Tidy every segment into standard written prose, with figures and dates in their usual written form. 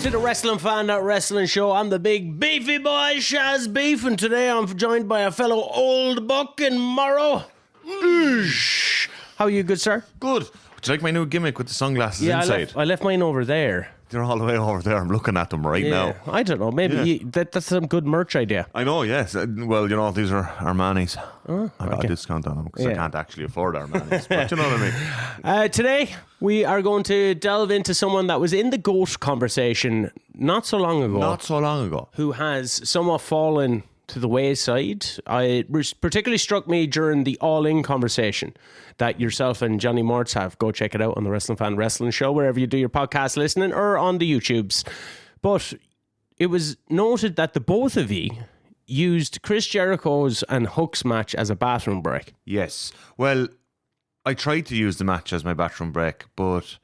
to the Wrestling Fan, that wrestling show. I'm the big beefy boy, Shaz Beef, and today I'm joined by a fellow old buck in Morro. How are you, good sir? Good. Would you like my new gimmick with the sunglasses inside? I left mine over there. They're all the way over there. I'm looking at them right now. I don't know. Maybe that's some good merch idea. I know, yes. Well, you know, these are Armani's. I got a discount on them because I can't actually afford Armani's. But you know what I mean? Today, we are going to delve into someone that was in the GOAT conversation not so long ago. Who has somewhat fallen to the wayside. It particularly struck me during the All-In conversation that yourself and Johnny Mortz have. Go check it out on the Wrestling Fan Wrestling Show, wherever you do your podcast listening, or on the YouTubes. But it was noted that the both of you used Chris Jericho's and Hook's match as a bathroom break. Yes. Well, I tried to use the match as my bathroom break, but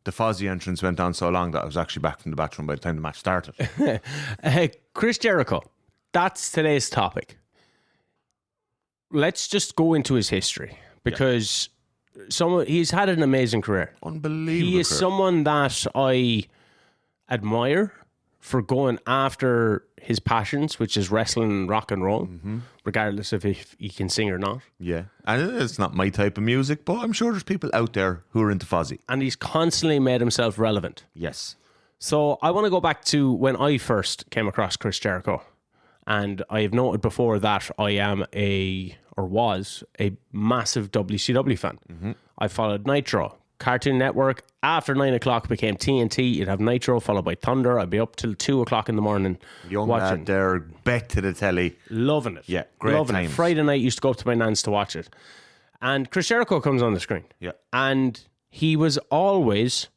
the Fozzy entrance went on so long that I was actually back from the bathroom by the time the match started. Chris Jericho. That's today's topic. Let's just go into his history because he's had an amazing career. Unbelievable. He is someone that I admire for going after his passions, which is wrestling and rock and roll, regardless of if he can sing or not. Yeah. And it's not my type of music, but I'm sure there's people out there who are into Fozzy. And he's constantly made himself relevant. Yes. So I want to go back to when I first came across Chris Jericho. And I have noted before that I am was a massive WCW fan. I followed Nitro, Cartoon Network. After 9 o'clock became TNT. You'd have Nitro followed by Thunder. I'd be up till 2 o'clock in the morning Young watching. lad there, bet to the telly. Loving it. Yeah, great times. Friday night used to go up to my nan's to watch it. And Chris Jericho comes on the screen. Yeah. And he was always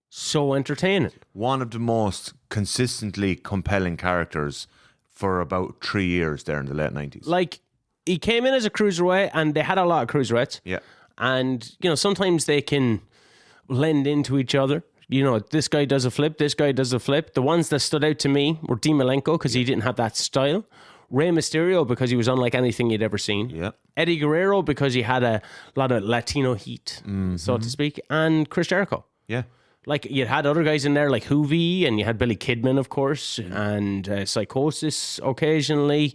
so entertaining. One of the most consistently compelling characters for about 3 years there in the late 90s. Like, he came in as a cruiserweight, and they had a lot of cruiserweights. Yeah. And, you know, sometimes they can blend into each other. You know, this guy does a flip, this guy does a flip. The ones that stood out to me were Dean Malenko, because he didn't have that style. Rey Mysterio, because he was unlike anything you'd ever seen. Yeah. Eddie Guerrero, because he had a lot of Latino heat, so to speak. And Chris Jericho. Yeah. Like, you had other guys in there like Hoovy, and you had Billy Kidman, of course, and Psychosis occasionally.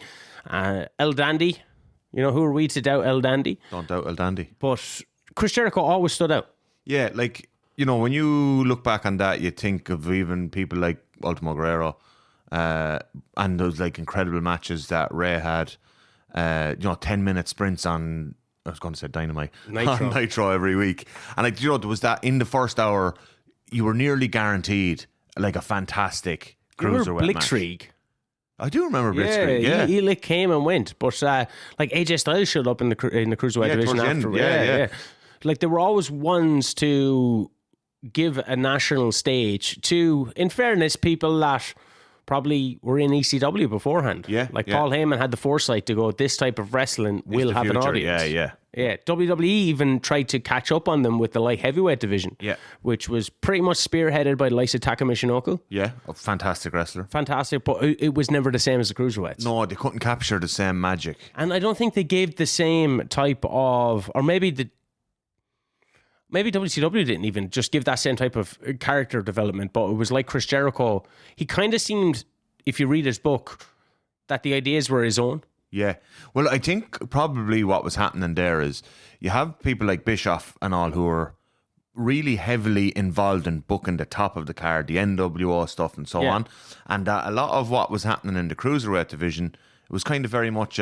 El Dandy. You know, who are we to doubt El Dandy? Don't doubt El Dandy. But Chris Jericho always stood out. Yeah, like, you know, when you look back on that, you think of even people like Ultimo Guerrero and those, like, incredible matches that Ray had. 10-minute sprints on, I was going to say Dynamite, on Nitro every week. And, like, you know, there was that in the first hour, you were nearly guaranteed like a fantastic cruiserweight match. Blitzkrieg. I do remember Blitzkrieg. Yeah, he like came and went, but like AJ Styles showed up in the cruiserweight division after. Yeah. Like, there were always ones to give a national stage to. In fairness, people that probably were in ECW beforehand. Yeah, like Paul Heyman had the foresight to go, this type of wrestling will have an audience. Yeah, WWE even tried to catch up on them with the light heavyweight division. Yeah. Which was pretty much spearheaded by the likes of Taka Michinoku. Yeah, a fantastic wrestler. Fantastic, but it was never the same as the cruiserweights. No, they couldn't capture the same magic. And I don't think they gave the same type of, or maybe WCW didn't even just give that same type of character development, but it was like Chris Jericho. He kind of seemed, if you read his book, that the ideas were his own. Yeah. Well, I think probably what was happening there is you have people like Bischoff and all who are really heavily involved in booking the top of the card, the NWO stuff and so on. And a lot of what was happening in the Cruiserweight division, it was kind of very much,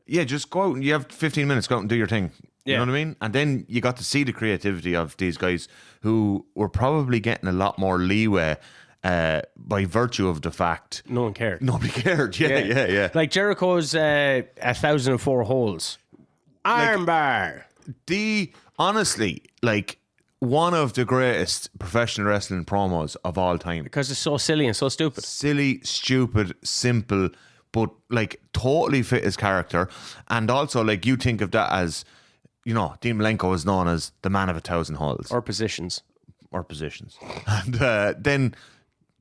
just go out and you have 15 minutes, go out and do your thing. You know what I mean? And then you got to see the creativity of these guys who were probably getting a lot more leeway by virtue of the fact no one cared. Nobody cared. Yeah. Like Jericho's 1,004 holes. Armbar. Honestly, like, one of the greatest professional wrestling promos of all time. Because it's so silly and so stupid. Silly, stupid, simple, but like totally fit his character. And also, like, you think of that as, you know, Dean Malenko is known as the man of 1,000 holes. Or positions. And then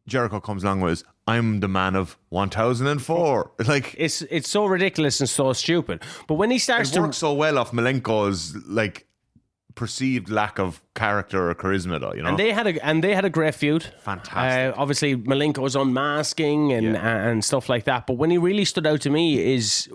Jericho comes along with, I'm the man of 1,004. Like, it's so ridiculous and so stupid. But when he starts it works so well off Malenko's like perceived lack of character or charisma, though. You know, and they had a great feud. Fantastic. Obviously, Malenko's unmasking and stuff like that. But when he really stood out to me is.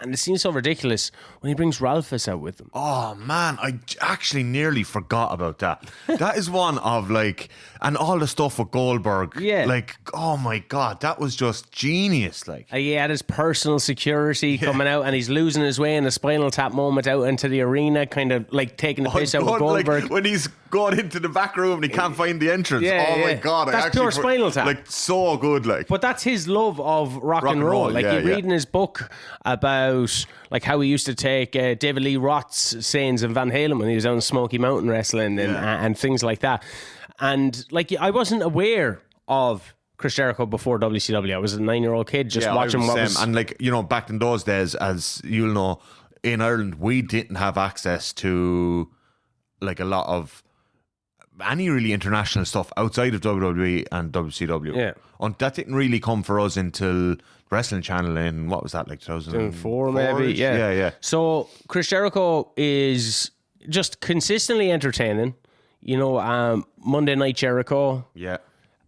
And it seems so ridiculous when he brings Ralphus out with him. Oh, man, I actually nearly forgot about that. That is one of, like, and all the stuff with Goldberg. Yeah. Like, oh, my God, that was just genius, like. He had his personal security coming out, and he's losing his way in a Spinal Tap moment out into the arena, kind of, like, taking the piss out with Goldberg. Like, when he's going into the back room and he can't find the entrance. My God. That's pure Spinal Tap. Like, so good, like. But that's his love of rock and roll. Like, you read in his book about like how he used to take David Lee Roth's sayings in Van Halen when he was out in Smoky Mountain wrestling and things like that. And like I wasn't aware of Chris Jericho before WCW. I was a 9-year-old kid just watching what was... And like, you know, back in those days, as you'll know, in Ireland, we didn't have access to like a lot of any really international stuff outside of WWE and WCW. Yeah. And that didn't really come for us until Wrestling Channel in, what was that, like 2004 maybe? Yeah. So Chris Jericho is just consistently entertaining. You know, Monday Night Jericho. Yeah.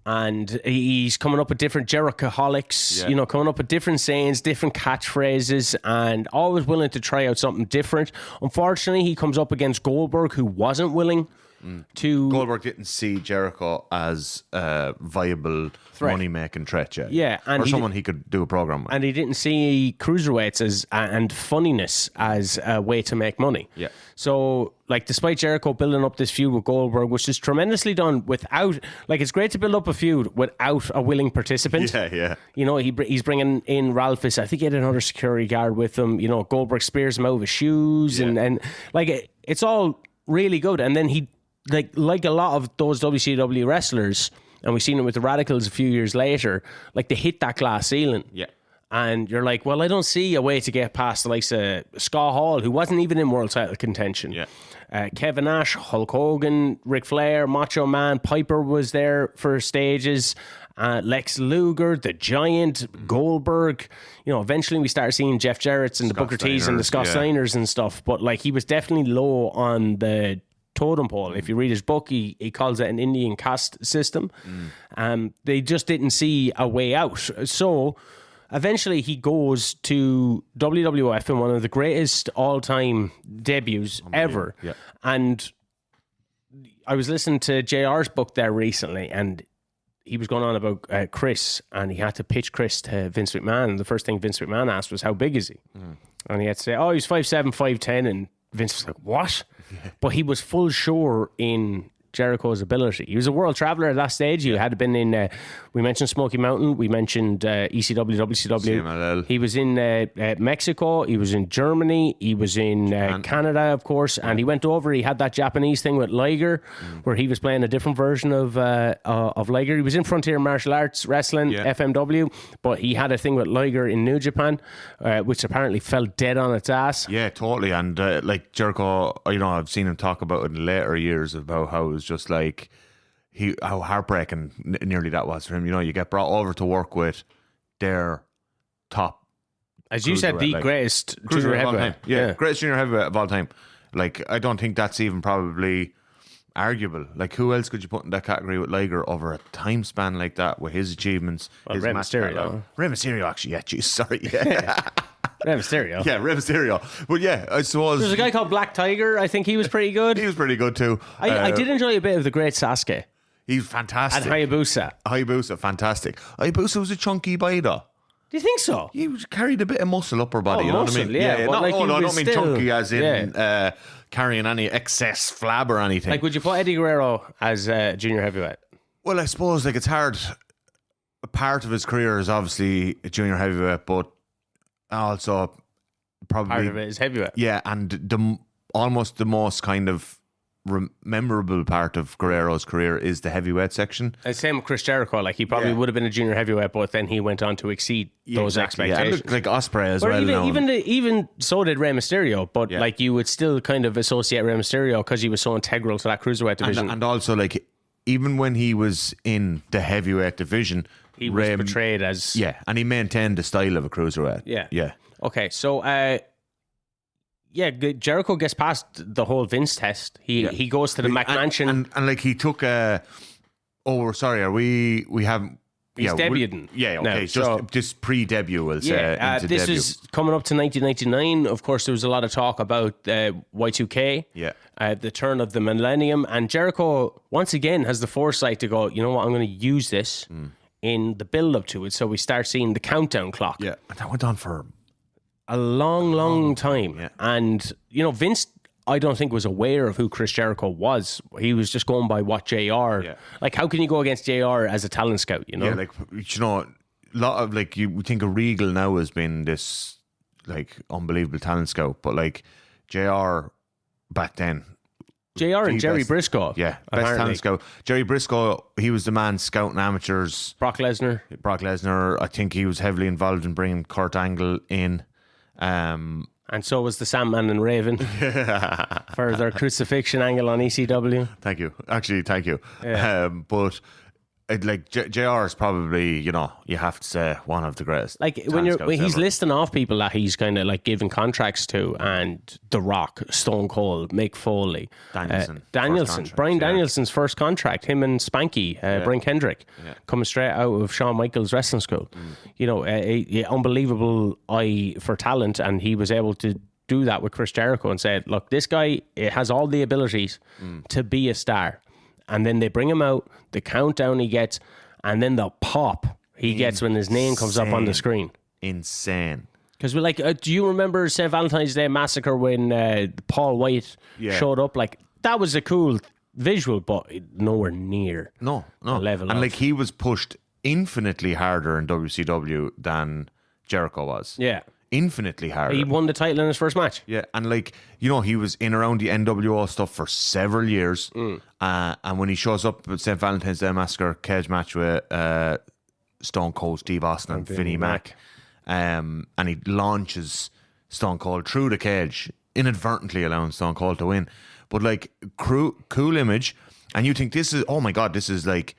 And he's coming up with different Jerichoholics, you know, coming up with different sayings, different catchphrases, and always willing to try out something different. Unfortunately, he comes up against Goldberg, who wasn't willing to... Goldberg didn't see Jericho as a viable money-making threat yet. Yeah. And or someone he could do a program with. And he didn't see cruiserweights as and funniness as a way to make money. Yeah. So, like, despite Jericho building up this feud with Goldberg, which is tremendously done without... Like, it's great to build up a feud without a willing participant. Yeah. You know, he's bringing in Ralphus. I think he had another security guard with him. You know, Goldberg spears him out of his shoes. Yeah. And like, it's all really good. And then he... Like a lot of those WCW wrestlers, and we've seen it with the Radicals a few years later, like they hit that glass ceiling. Yeah. And you're like, well, I don't see a way to get past the likes of Scott Hall, who wasn't even in world title contention. Yeah. Kevin Nash, Hulk Hogan, Ric Flair, Macho Man, Piper was there for stages. Lex Luger, The Giant, Goldberg. You know, eventually we started seeing Jeff Jarrett's and the Booker T's and the Scott Steiners and stuff. But like, he was definitely low on the totem pole. If you read his book, he calls it an Indian caste system. They just didn't see a way out. So eventually he goes to WWF in one of the greatest all-time debuts ever. Yeah. And I was listening to JR's book there recently, and he was going on about Chris, and he had to pitch Chris to Vince McMahon. And the first thing Vince McMahon asked was, how big is he? And he had to say, oh, he's 5'7", 5'10", and Vince was like, what? But he was full sure in Jericho's ability. He was a world traveler at that stage. He had been in, we mentioned Smoky Mountain, we mentioned ECW, WCW. CMLL. He was in Mexico, he was in Germany, he was in Canada, of course, and he went over, he had that Japanese thing with Liger, where he was playing a different version of Liger. He was in Frontier Martial Arts Wrestling, FMW, but he had a thing with Liger in New Japan, which apparently fell dead on its ass. Yeah, totally. And like Jericho, you know, I've seen him talk about in later years about how it was just like how heartbreaking nearly that was for him. You know, you get brought over to work with their top, as you said, the greatest junior heavyweight. Yeah, greatest junior heavyweight of all time. Like, I don't think that's even probably arguable. Like, who else could you put in that category with Liger over a time span like that with his achievements? Well, Rey Mysterio. Rey Mysterio, actually. Yeah, geez, sorry. Yeah. Rey Mysterio. Yeah, Rey Mysterio. But yeah, I suppose... There's a guy called Black Tiger. I think he was pretty good. He was pretty good too. I did enjoy a bit of the great Sasuke. He's fantastic. And Hayabusa, fantastic. Hayabusa was a chunky boy though. Do you think so? He carried a bit of muscle upper body. You know muscle, what I mean? yeah. Well, I don't mean chunky as in yeah. Carrying any excess flab or anything. Like, would you put Eddie Guerrero as junior heavyweight? Well, I suppose like it's hard. A part of his career is obviously a junior heavyweight, but also probably part of it is heavyweight. Yeah, and almost the most kind of memorable part of Guerrero's career is the heavyweight section. Same with Chris Jericho. Like, he probably would have been a junior heavyweight, but then he went on to exceed those expectations. Yeah, like Ospreay as or well. Even so did Rey Mysterio, but like, you would still kind of associate Rey Mysterio because he was so integral to that cruiserweight division. And also, like, even when he was in the heavyweight division, he was portrayed as... Yeah, and he maintained the style of a cruiserweight. Yeah. Okay, so... Yeah, Jericho gets past the whole Vince test. He goes to the McMansion. And like he took sorry, we haven't... He's debuting. Yeah, okay. Now, just pre-debut, we'll say. This debut. is coming up to 1999. Of course, there was a lot of talk about Y2K, the turn of the millennium. And Jericho, once again, has the foresight to go, you know what, I'm going to use this in the build-up to it. So we start seeing the countdown clock. Yeah, and that went on for... a long time. Yeah. And, Vince... I don't think was aware of who Chris Jericho was. He was just going by what JR. Yeah. Like, how can you go against JR as a talent scout? Yeah, like a lot of like you think of Regal now has been this like unbelievable talent scout, but like JR back then. JR and Jerry Briscoe. Yeah, best talent scout. Jerry Briscoe, he was the man scouting amateurs. Brock Lesnar. I think he was heavily involved in bringing Kurt Angle in. And so was the Sandman and Raven for their crucifixion angle on ECW. Thank you. Actually, thank you. Yeah. But JR is probably, you have to say one of the greatest. Like when he's listing off people that he's kind of like giving contracts to, and The Rock, Stone Cold, Mick Foley, Danielson, Bryan Danielson's first contract, him and Spanky, Brian Kendrick, coming straight out of Shawn Michaels wrestling school. A unbelievable eye for talent, and he was able to do that with Chris Jericho and said, look, this guy has all the abilities to be a star. And then they bring him out, the countdown he gets, and then the pop he gets when his name comes up on the screen. Insane. Because we're like, do you remember St. Valentine's Day Massacre when Paul White showed up? Like, that was a cool visual, but nowhere near the level. And like he was pushed infinitely harder in WCW than Jericho was. Yeah. Infinitely harder. He won the title in his first match. Yeah, and like, he was in around the NWO stuff for several years. And when he shows up at St. Valentine's Day Massacre cage match with Stone Cold Steve Austin and Vinnie Mac, and he launches Stone Cold through the cage, inadvertently allowing Stone Cold to win. But like, cool image. And you think this is like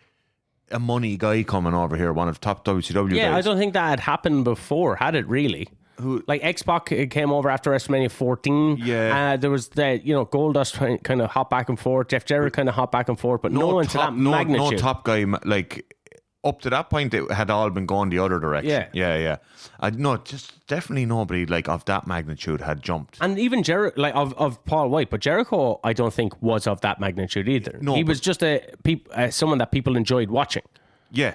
a money guy coming over here, one of the top WCW guys. Yeah, I don't think that had happened before, had it really? Like X-Pac came over after WrestleMania 14. Yeah. There was the, Goldust kind of hop back and forth. Jeff Jarrett kind of hop back and forth, but no one to that magnitude. No top guy, like, up to that point, it had all been going the other direction. Yeah. Definitely nobody, like, of that magnitude had jumped. And even Jericho, like, of Paul White, but Jericho, I don't think was of that magnitude either. No, he was just someone that people enjoyed watching. Yeah.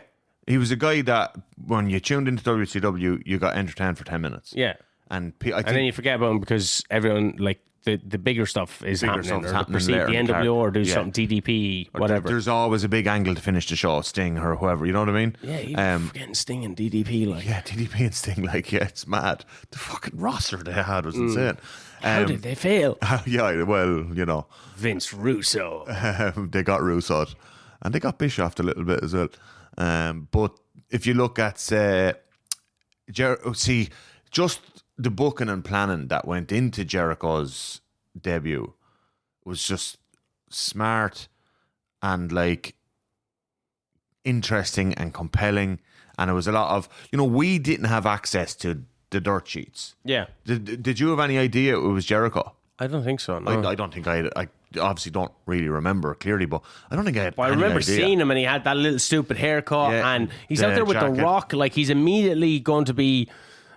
He was a guy that when you tuned into WCW, you got entertained for 10 minutes. Yeah. And then you forget about him because everyone, like, the bigger stuff is happening. Or proceed the NWO or do something, DDP, whatever. There's always a big angle to finish the show, Sting or whoever, you know what I mean? Yeah, even forgetting Sting and DDP. Like. Yeah, DDP and Sting, like, it's mad. The fucking roster they had was insane. How did they fail? Yeah, well, Vince Russo. They got Russo'd. And they got Bischoff a little bit as well. But if you look at, just the booking and planning that went into Jericho's debut was just smart and like interesting and compelling. And it was a lot of, we didn't have access to the dirt sheets. Yeah. Did you have any idea it was Jericho? I don't think so. No. I don't think I obviously don't really remember clearly, but I don't think I had I remember seeing him and he had that little stupid haircut and he's out there with jacket. The Rock, like he's immediately going to be,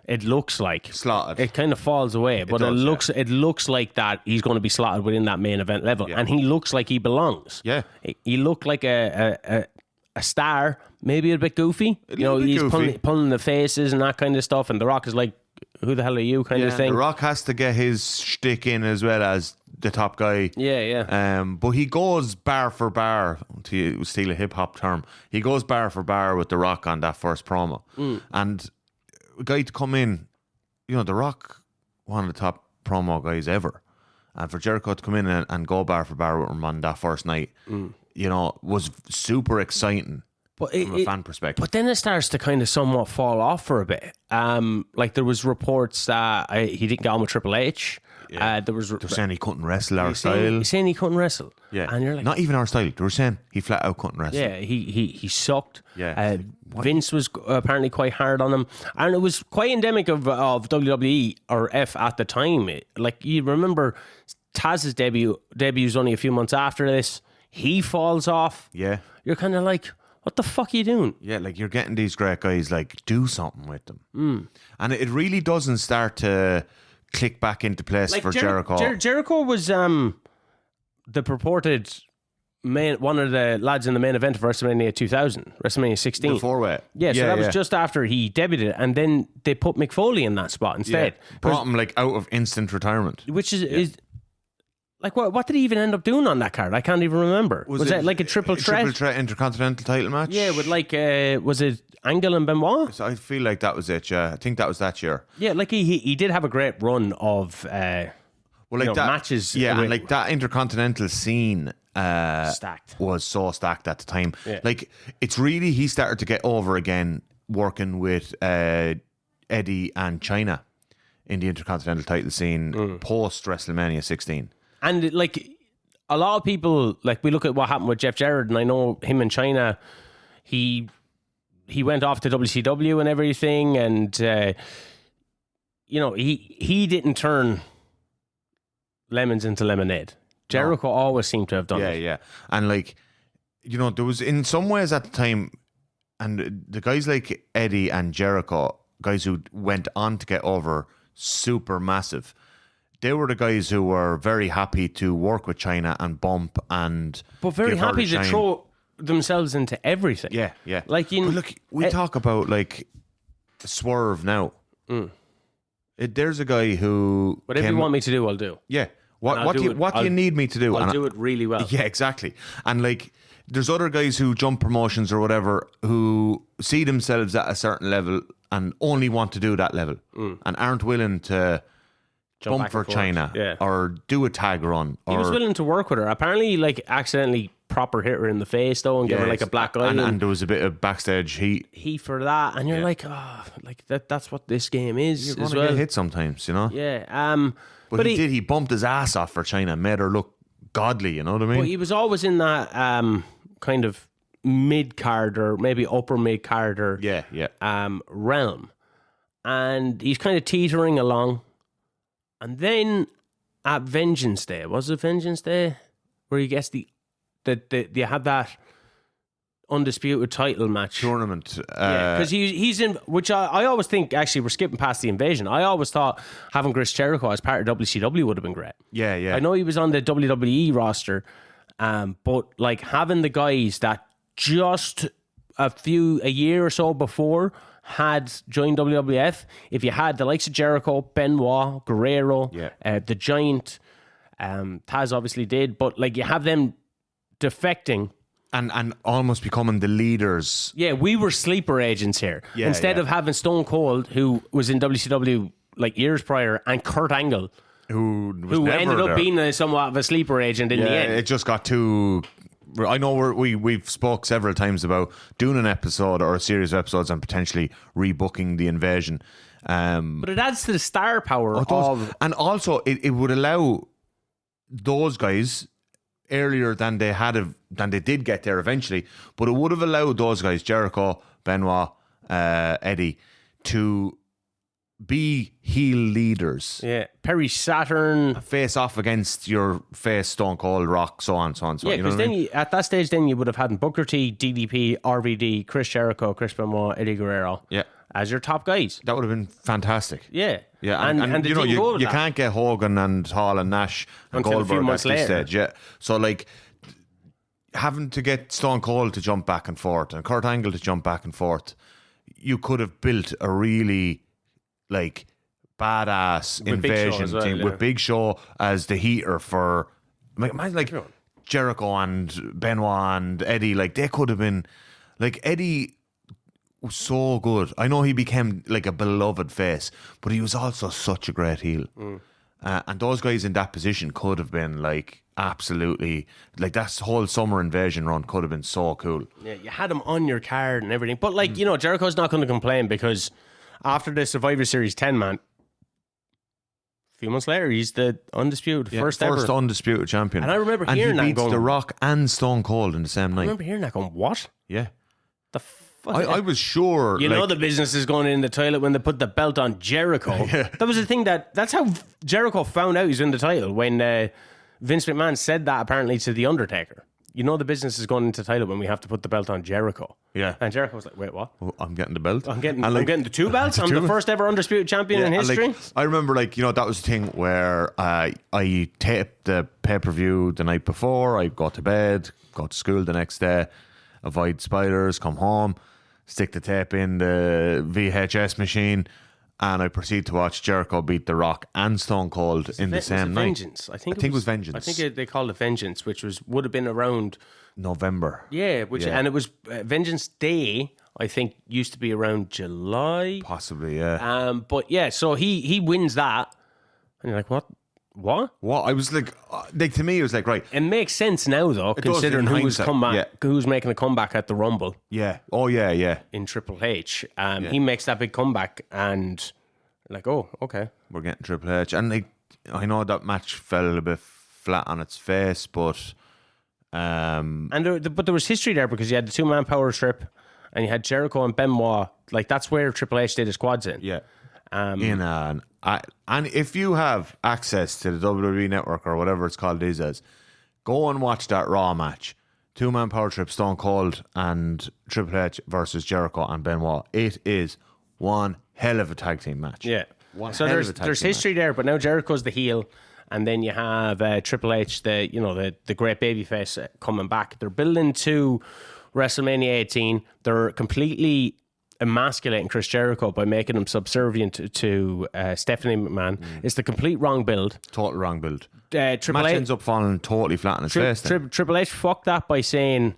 it looks like slotted. It kind of falls away, but it looks like that he's going to be slotted within that main event level, and he looks like he belongs. Yeah, he looked like a star, maybe a bit goofy. He's pulling the faces and that kind of stuff, and The Rock is like, who the hell are you kind of thing. The Rock has to get his shtick in as well as the top guy. Yeah. But he goes bar for bar, to steal a hip hop term. He goes bar for bar with The Rock on that first promo. And a guy to come in, The Rock, one of the top promo guys ever. And for Jericho to come in and go bar for bar with him on that first night, was super exciting But from a fan perspective. But then it starts to kind of somewhat fall off for a bit. Like there was reports that he didn't get on with Triple H. Yeah. They're saying he couldn't wrestle our style. He's saying he couldn't wrestle. Yeah, and you're like, not even our style. They were saying he flat out couldn't wrestle. Yeah, he sucked. Yeah, Vince was apparently quite hard on him, and it was quite endemic of WWE or F at the time. Like you remember, Taz's debuts only a few months after this. He falls off. Yeah, you're kind of like, what the fuck are you doing? Yeah, like you're getting these great guys, like do something with them. And it really doesn't start to click back into place like for Jericho. Jericho was the purported one of the lads in the main event of WrestleMania 2000, WrestleMania 16. The four-way. Yeah, so that was just after he debuted, and then they put Mick Foley in that spot instead. Yeah, brought him like out of instant retirement. Which is like, what did he even end up doing on that card? I can't even remember. Was it like a triple threat? Triple threat intercontinental title match? Yeah, with like, was it Angle and Benoit? So I feel like that was it, yeah. I think that was that year. Yeah, like he did have a great run of matches. Yeah, and like that intercontinental scene stacked. Was so stacked at the time. Yeah. Like it's really, he started to get over again working with Eddie and China in the intercontinental title scene post WrestleMania 16. And like a lot of people, like we look at what happened with Jeff Jarrett, and I know him in China, he went off to WCW and everything, and he didn't turn lemons into lemonade. Jericho always seemed to have done it. Yeah. And like, there was in some ways at the time, and the guys like Eddie and Jericho, guys who went on to get over super massive, they were the guys who were very happy to work with China and bump and but very happy to throw themselves into everything. Yeah. Like look, we talk about like Swerve now. There's a guy who whatever you want me to do, I'll do. Yeah. What do you need me to do? I'll do it really well. Yeah, exactly. And like, there's other guys who jump promotions or whatever who see themselves at a certain level and only want to do that level and aren't willing to bump for China or do a tag run. He was willing to work with her. Apparently, like, accidentally proper hit her in the face though and give her like a black eye. And there was a bit of backstage heat for that. And you're like, that's what this game is. You're going to get hit sometimes, Yeah. But he bumped his ass off for China, made her look godly, you know what I mean? But he was always in that kind of mid-card or maybe upper mid-card realm. And he's kind of teetering along. And then at Vengeance Day, was it Vengeance Day? Where he gets you have that undisputed title match tournament. Because he's in, which I always think, actually, we're skipping past the invasion. I always thought having Chris Jericho as part of WCW would have been great. Yeah. I know he was on the WWE roster, but like having the guys that just a year or so before had joined WWF, if you had the likes of Jericho, Benoit, Guerrero, the Giant, Taz obviously did, but like you have them defecting and almost becoming the leaders. Yeah, we were sleeper agents here. Instead of having Stone Cold, who was in WCW like years prior, and Kurt Angle, who ended up being somewhat of a sleeper agent in the end. It just got too. I know we've spoke several times about doing an episode or a series of episodes and potentially rebooking the invasion. But it adds to the star power and also it would allow those guys earlier than they did get there eventually, but it would have allowed those guys, Jericho, Benoit, Eddie, to be heel leaders. Yeah, Perry Saturn, face off against your face Stone Cold, Rock, so on. Yeah, because then at that stage, then you would have had Booker T, DDP, RVD, Chris Jericho, Chris Benoit, Eddie Guerrero. Yeah. As your top guys. That would have been fantastic. Yeah. And you can't get Hogan and Hall and Nash and until Goldberg at this stage. Yeah. So like having to get Stone Cold to jump back and forth and Kurt Angle to jump back and forth, you could have built a really like badass with invasion team with Big Show as the heater for like Jericho and Benoit and Eddie. Like they could have been like Eddie was so good. I know he became like a beloved face, but he was also such a great heel. And those guys in that position could have been like absolutely, like that whole summer invasion run could have been so cool. Yeah, you had him on your card and everything. But like, Jericho's not going to complain because after the Survivor Series 10-man, a few months later, he's the undisputed first ever undisputed champion. And I remember hearing that and he beats going, The Rock and Stone Cold in the same night. I remember hearing that going, what? Yeah. The fuck? I was sure. You know the business is going in the toilet when they put the belt on Jericho. Yeah. That was the thing that's how Jericho found out he's in the title, when Vince McMahon said that apparently to The Undertaker. You know the business is going into the title when we have to put the belt on Jericho. Yeah. And Jericho was like, wait, what? Oh, I'm getting the belt. I'm getting the two belts. I'm the first ever undisputed champion in history. I remember, that was the thing where I taped the pay-per-view the night before. I go to bed, go to school the next day, avoid spiders, come home, stick the tape in the VHS machine, and I proceed to watch Jericho beat The Rock and Stone Cold in the same night. Vengeance. I think it was Vengeance. I think they called it Vengeance, which would have been around November. Yeah, and it was Vengeance Day. I think used to be around July, possibly. Yeah. But yeah, so he wins that, and you're like, what? What? I was like to me, it was like, right. It makes sense now, though, considering who's making a comeback at the Rumble. Yeah. Oh, yeah. In Triple H. He makes that big comeback, and like, oh, okay. We're getting Triple H. And I know that match fell a bit flat on its face, but... but there was history there because you had the 2-man power trip, and you had Jericho and Benoit. Like, that's where Triple H did his quads in. Yeah. And if you have access to the WWE Network or whatever it's called these days, go and watch that Raw match. 2-man power trip, Stone Cold and Triple H versus Jericho and Benoit. It is one hell of a tag team match. Yeah. So there's history there, but now Jericho's the heel, and then you have Triple H, the great babyface coming back. They're building to WrestleMania 18. They're completely emasculating Chris Jericho by making him subservient to Stephanie McMahon. It's the complete wrong build. Total wrong build. Triple Match H ends up falling totally flat on its face. Triple H fucked that by saying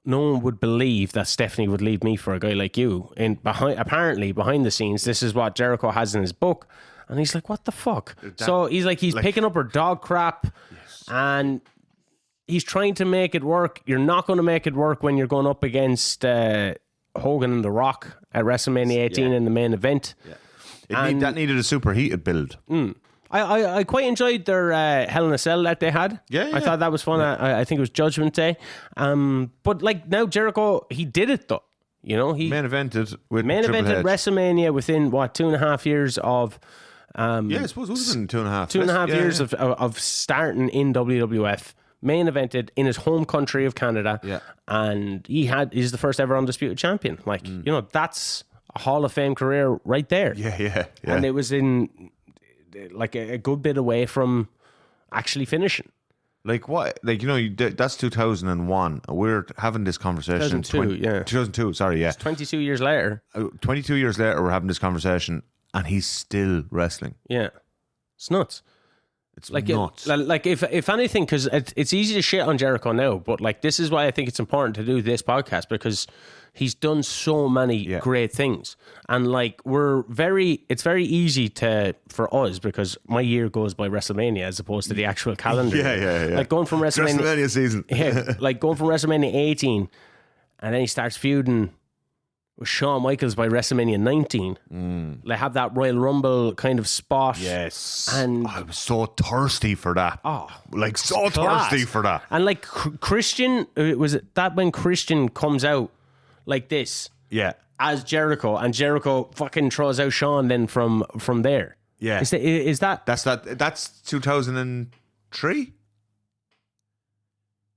no one would believe that Stephanie would leave me for a guy like you. Apparently behind the scenes, this is what Jericho has in his book, and he's like, what the fuck? So he's picking up her dog crap, and he's trying to make it work. You're not going to make it work when you're going up against Hogan and The Rock at WrestleMania 18 in the main event. Yeah. That needed a superheated build. I quite enjoyed their Hell in a Cell that they had. Yeah. I thought that was fun. Yeah. I think it was Judgment Day. But like now Jericho, he did it though. He main evented WrestleMania within 2.5 years of. I suppose it was in 2.5. 2.5 years of starting in WWF. Main evented in his home country of Canada, and he's the first ever undisputed champion. Like that's a Hall of Fame career right there. Yeah. And it was in like a good bit away from actually finishing. Like what? Like that's 2001. We're having this conversation. 2002. Sorry, yeah. It's 22 years later. 22 years later, we're having this conversation, and he's still wrestling. Yeah, it's nuts. It's like nuts. If anything, because it's easy to shit on Jericho now, but like this is why I think it's important to do this podcast, because he's done so many great things, and like it's very easy for us because my year goes by WrestleMania as opposed to the actual calendar. Yeah. Like going from WrestleMania season. Like going from WrestleMania 18, and then he starts feuding with Shawn Michaels by WrestleMania 19. They have that Royal Rumble kind of spot. Yes. And I was so thirsty for that. Thirsty for that. And like Christian, was it that when Christian comes out like this? Yeah. As Jericho, and Jericho fucking throws out Shawn then from there. Yeah. That's 2003?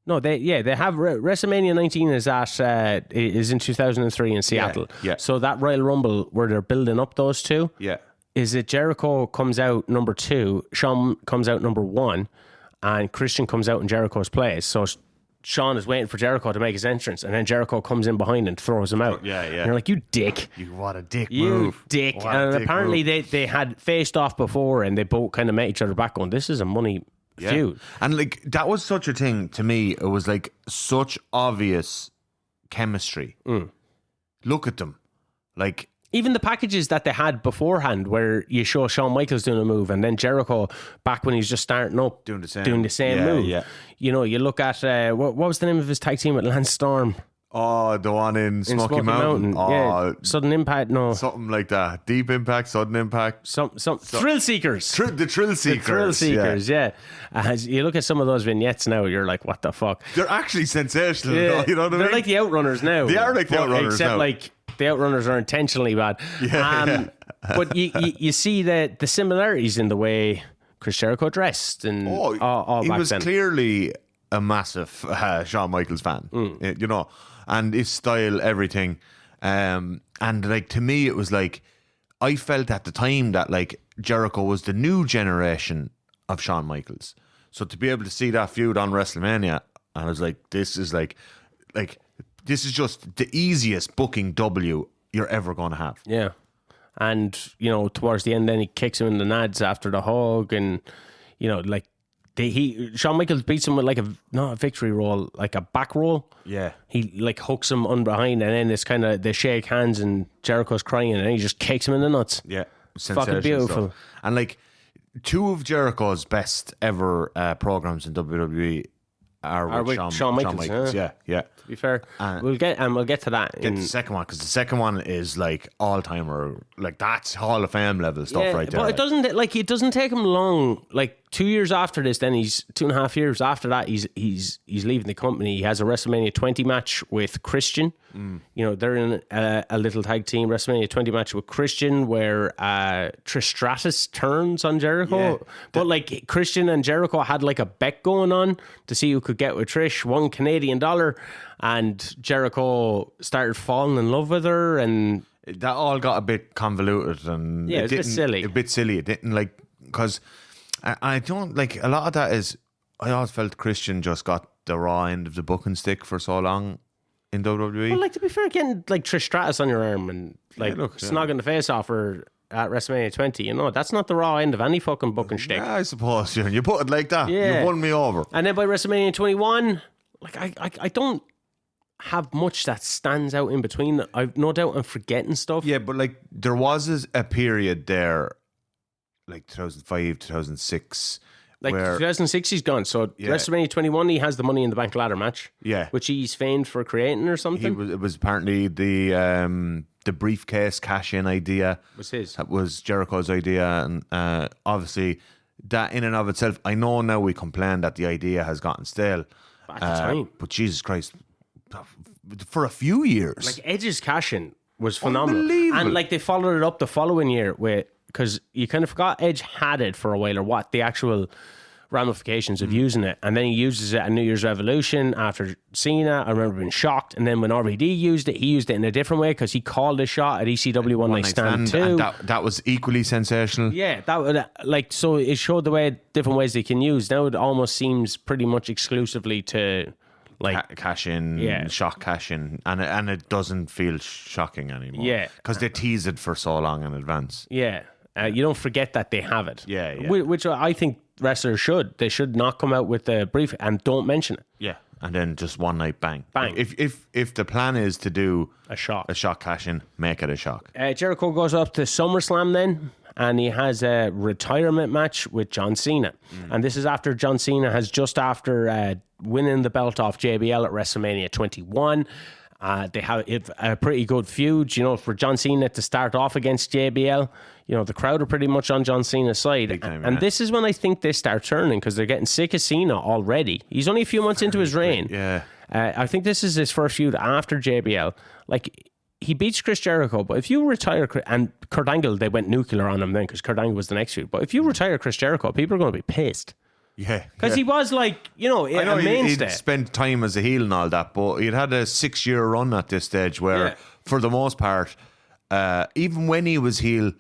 No, they have WrestleMania 19 is in 2003 in Seattle. Yeah. So that Royal Rumble where they're building up those two. Yeah. Is it Jericho comes out number 2, Shawn comes out number 1, and Christian comes out in Jericho's place. So Shawn is waiting for Jericho to make his entrance, and then Jericho comes in behind and throws him out. Yeah. And you're like, you dick. What a dick move. You dick. And apparently they had faced off before, and they both kind of met each other back going, this is a money feud. And like that was such a thing to me. It was like such obvious chemistry. Look at them. Like Even the packages that they had beforehand, where you show Shawn Michaels doing a move, and then Jericho back when he's just starting up doing the same move. Yeah. You know, you look at what was the name of his tag team with Lance Storm? Oh, the one in Smoky Mountain. Oh, yeah. Sudden Impact, no. Something like that. Deep Impact, Sudden Impact. Some Thrill Seekers. The Thrill Seekers. The Thrill Seekers, yeah. As you look at some of those vignettes now, you're like, what the fuck? They're actually sensational. Yeah. You know what I mean? They're like the Outrunners now. They are like the Outrunners except now. like the Outrunners are intentionally bad. But you see the similarities in the way Chris Jericho dressed and all he back was then. clearly a massive Shawn Michaels fan, you know, and his style, everything. And like, to me, it was like, I felt at the time that like Jericho was the new generation of Shawn Michaels. So to be able to see that feud on WrestleMania, I was like, this is this is just the easiest booking W you're ever going to have. Yeah. And, you know, towards the end, then he kicks him in the nads after the hug, and, you know, like, Shawn Michaels beats him with like not a victory roll, like a back roll. Yeah. He like hooks him on behind, and then it's kind of, they shake hands and Jericho's crying, and then he just kicks him in the nuts. Yeah. Fucking beautiful. Stuff. And like, two of Jericho's best ever programs in WWE are with Shawn Michaels. Yeah. To be fair, we'll get to that. Get the second one, because the second one is like all timer, like that's Hall of Fame level stuff right there. But it doesn't take him long. Like 2 years after this, then he's 2.5 years after that, he's leaving the company. He has a WrestleMania 20 match with Christian. You know, they're in a little tag team WrestleMania 20 match with Christian, where Trish Stratus turns on Jericho. Yeah. But like, Christian and Jericho had like a bet going on to see who could get with Trish, $1 Canadian, and Jericho started falling in love with her, and that all got a bit convoluted, and it was a bit silly. It didn't, like, because I don't like, a lot of that is, I always felt Christian just got the raw end of the booking stick for so long in WWE. Well, like, to be fair, getting like Trish Stratus on your arm and like snogging the face off her at WrestleMania 20, you know, that's not the raw end of any fucking booking stick. Yeah, I suppose, you put it like that. Yeah. You won me over. And then by WrestleMania 21, like, I don't have much that stands out in between. I've no doubt I'm forgetting stuff. Yeah, but like, there was a period there, like 2005, 2006. Like 2006, he's gone. So WrestleMania 21, he has the Money in the Bank ladder match. Yeah, which he's famed for creating or something. It was apparently the briefcase cash-in idea. Was his. That was Jericho's idea, and obviously that in and of itself, I know now we complain that the idea has gotten stale. At the time, but Jesus Christ, for a few years, like Edge's cash-in was phenomenal, unbelievable. And like they followed it up the following year with, because you kind of forgot Edge had it for a while, or what the actual ramifications of using it, and then he uses it at New Year's Revolution after Cena. I remember being shocked, and then when RVD used it, he used it in a different way, because he called a shot at ECW One Night Stand 2. And that was equally sensational. Yeah, that would, like, so it showed the way, different ways they can use. Now it almost seems pretty much exclusively to like cash in, shock cash in, and it doesn't feel shocking anymore. Yeah, because they tease it for so long in advance. Yeah, you don't forget that they have it. Yeah. Which I think wrestlers should. They should not come out with the brief and don't mention it. Yeah, and then just one night, bang. If the plan is to do a shock cash in, make it a shock. Jericho goes up to SummerSlam then, and he has a retirement match with John Cena. And this is after John Cena has just after winning the belt off JBL at WrestleMania 21. They have a pretty good feud, you know, for John Cena to start off against JBL. You know, the crowd are pretty much on John Cena's side. Big time, and this is when I think they start turning, because they're getting sick of Cena already. He's only a few months into his reign. Yeah. I think this is his first feud after JBL. Like, he beats Chris Jericho, but if you retire, and Kurt Angle, they went nuclear on him then, because Kurt Angle was the next feud. But if you retire Chris Jericho, people are going to be pissed. Yeah. Because he was like, you know, a mainstay. He'd spent time as a heel and all that, but he'd had a 6-year run at this stage where, for the most part, even when he was heel,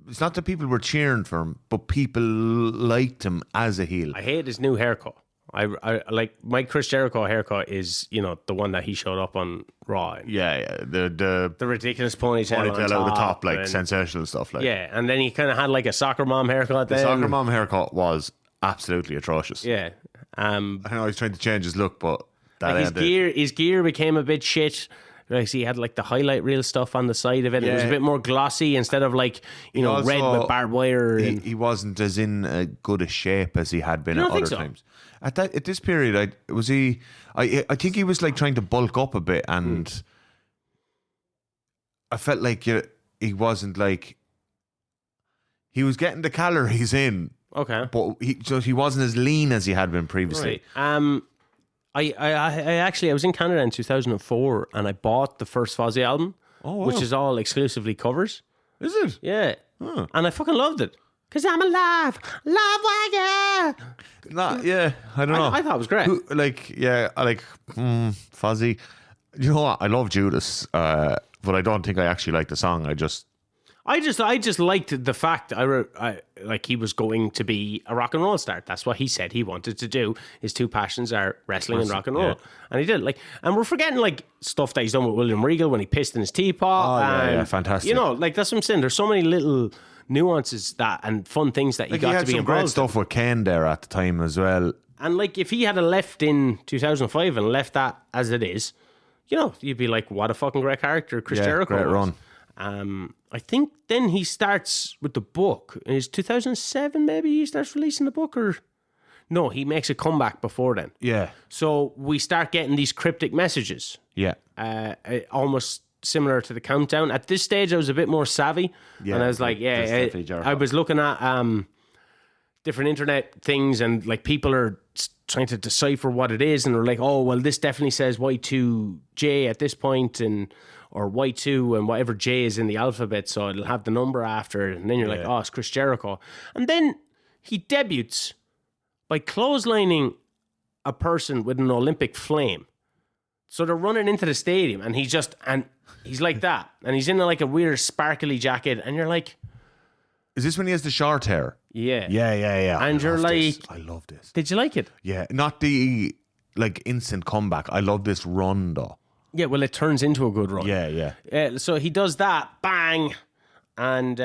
it's not that people were cheering for him, but people liked him as a heel. I hate his new haircut. I like my Chris Jericho haircut is, you know, the one that he showed up on Raw. Yeah. The ridiculous ponytail out the top, like, sensational stuff. Like, yeah, and then he kind of had like a soccer mom haircut. The soccer mom haircut was absolutely atrocious. Yeah. I know he's trying to change his look, but that like his gear became a bit shit. Like, so he had like the highlight reel stuff on the side of it. It was a bit more glossy instead of like, you know, red with barbed wire. He wasn't as in good a shape as he had been at other times. At this period, I think he was like trying to bulk up a bit, and I felt like he wasn't like, he was getting the calories in. Okay. But he wasn't as lean as he had been previously. Right. I was in Canada in 2004 and I bought the first Fozzy album, which is all exclusively covers. Is it? Yeah. Huh. And I fucking loved it. Because I'm alive. Love wagger. Yeah, I don't know. I thought it was great. I like Fozzy. You know what? I love Judas, but I don't think I actually like the song. I just liked the fact like he was going to be a rock and roll star. That's what he said he wanted to do. His two passions are wrestling and rock and roll, and he did. Like, and we're forgetting like stuff that he's done with William Regal when he pissed in his teapot. Yeah, fantastic. You know, like that's what I'm saying. There's so many little nuances and fun things that you got to be involved. He had some great stuff with Kane there at the time as well. And like, if he had left in 2005 and left that as it is, you know, you'd be like, what a fucking great character Chris Jericho great was. Run. I think then he starts with the book. Is 2007 maybe he starts releasing the book, or no? He makes a comeback before then. Yeah. So we start getting these cryptic messages. Yeah. Almost similar to the countdown. At this stage, I was a bit more savvy, and I was like, I was looking at different internet things, and like people are trying to decipher what it is, and they're like, oh well, this definitely says Y2J at this point, or Y2 and whatever J is in the alphabet, so it'll have the number after it. And then you're like, oh, it's Chris Jericho. And then he debuts by clotheslining a person with an Olympic flame. So they're running into the stadium, and he's like that. And he's in like a weird sparkly jacket, and you're like... Is this when he has the short hair? Yeah. Yeah. And you're like... I love this. Did you like it? Yeah. Not the like instant comeback. I love this run though. Yeah, well, it turns into a good run. Yeah. So he does that, bang, and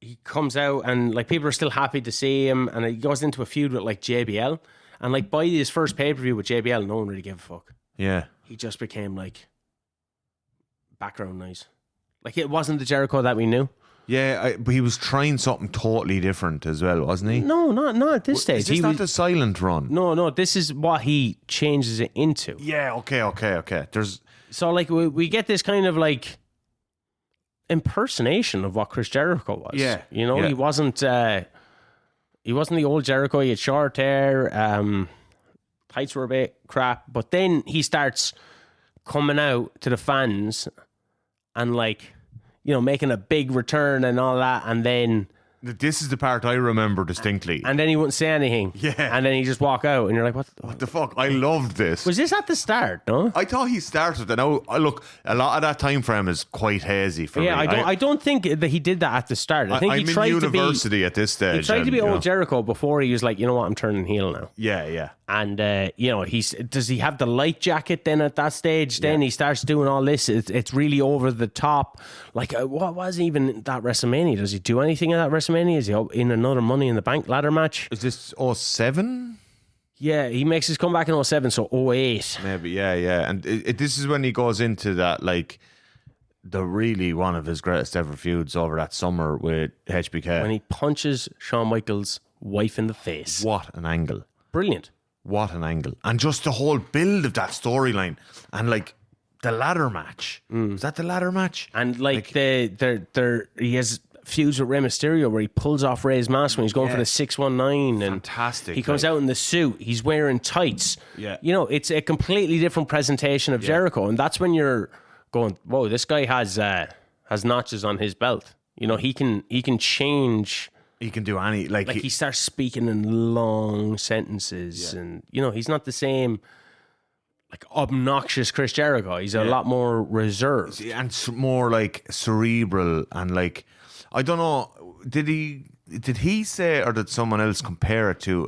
he comes out, and like people are still happy to see him, and he goes into a feud with like JBL, and like by his first pay-per-view with JBL, no one really gave a fuck. Yeah. He just became like background noise. Like, it wasn't the Jericho that we knew. Yeah, but he was trying something totally different as well, wasn't he? No, not at this stage. Is this not the silent run? No, this is what he changes it into. Yeah, okay. So like we get this kind of like impersonation of what Chris Jericho was. Yeah. You know, he wasn't the old Jericho. He had short hair, tights were a bit crap, but then he starts coming out to the fans and like, you know, making a big return and all that, and then... This is the part I remember distinctly. And then he wouldn't say anything. Yeah. And then he just walk out, and you're like, what the fuck? I loved this. Was this at the start, no? I thought he started, and now, look, a lot of that time frame is quite hazy for me. Yeah, I don't think that he did that at the start. I think he tried to be... I'm in university at this stage. He tried to be old Jericho before he was like, you know what, I'm turning heel now. Yeah. And, you know, does he have the light jacket then at that stage? Then he starts doing all this. It's really over the top. Like, what was even that WrestleMania? Does he do anything at that WrestleMania? Is he in another Money in the Bank ladder match? Is this 07? Yeah, he makes his comeback in 07, so 08. Maybe, yeah. And this is when he goes into that, like, the really one of his greatest ever feuds over that summer with HBK. When he punches Shawn Michaels' wife in the face. What an angle. Brilliant. What an angle. And just the whole build of that storyline. And, like, the ladder match. Is that the ladder match? And, like he has feuds with Rey Mysterio where he pulls off Rey's mask when he's going for the 619. And fantastic. He comes out in the suit. He's wearing tights. Yeah. You know, it's a completely different presentation of Jericho. And that's when you're going, whoa, this guy has notches on his belt. You know, he can change... He can do any... Like he starts speaking in long sentences. And, you know, he's not the same... like obnoxious Chris Jericho. He's a lot more reserved and more like cerebral, and like, I don't know, did he say, or did someone else compare it to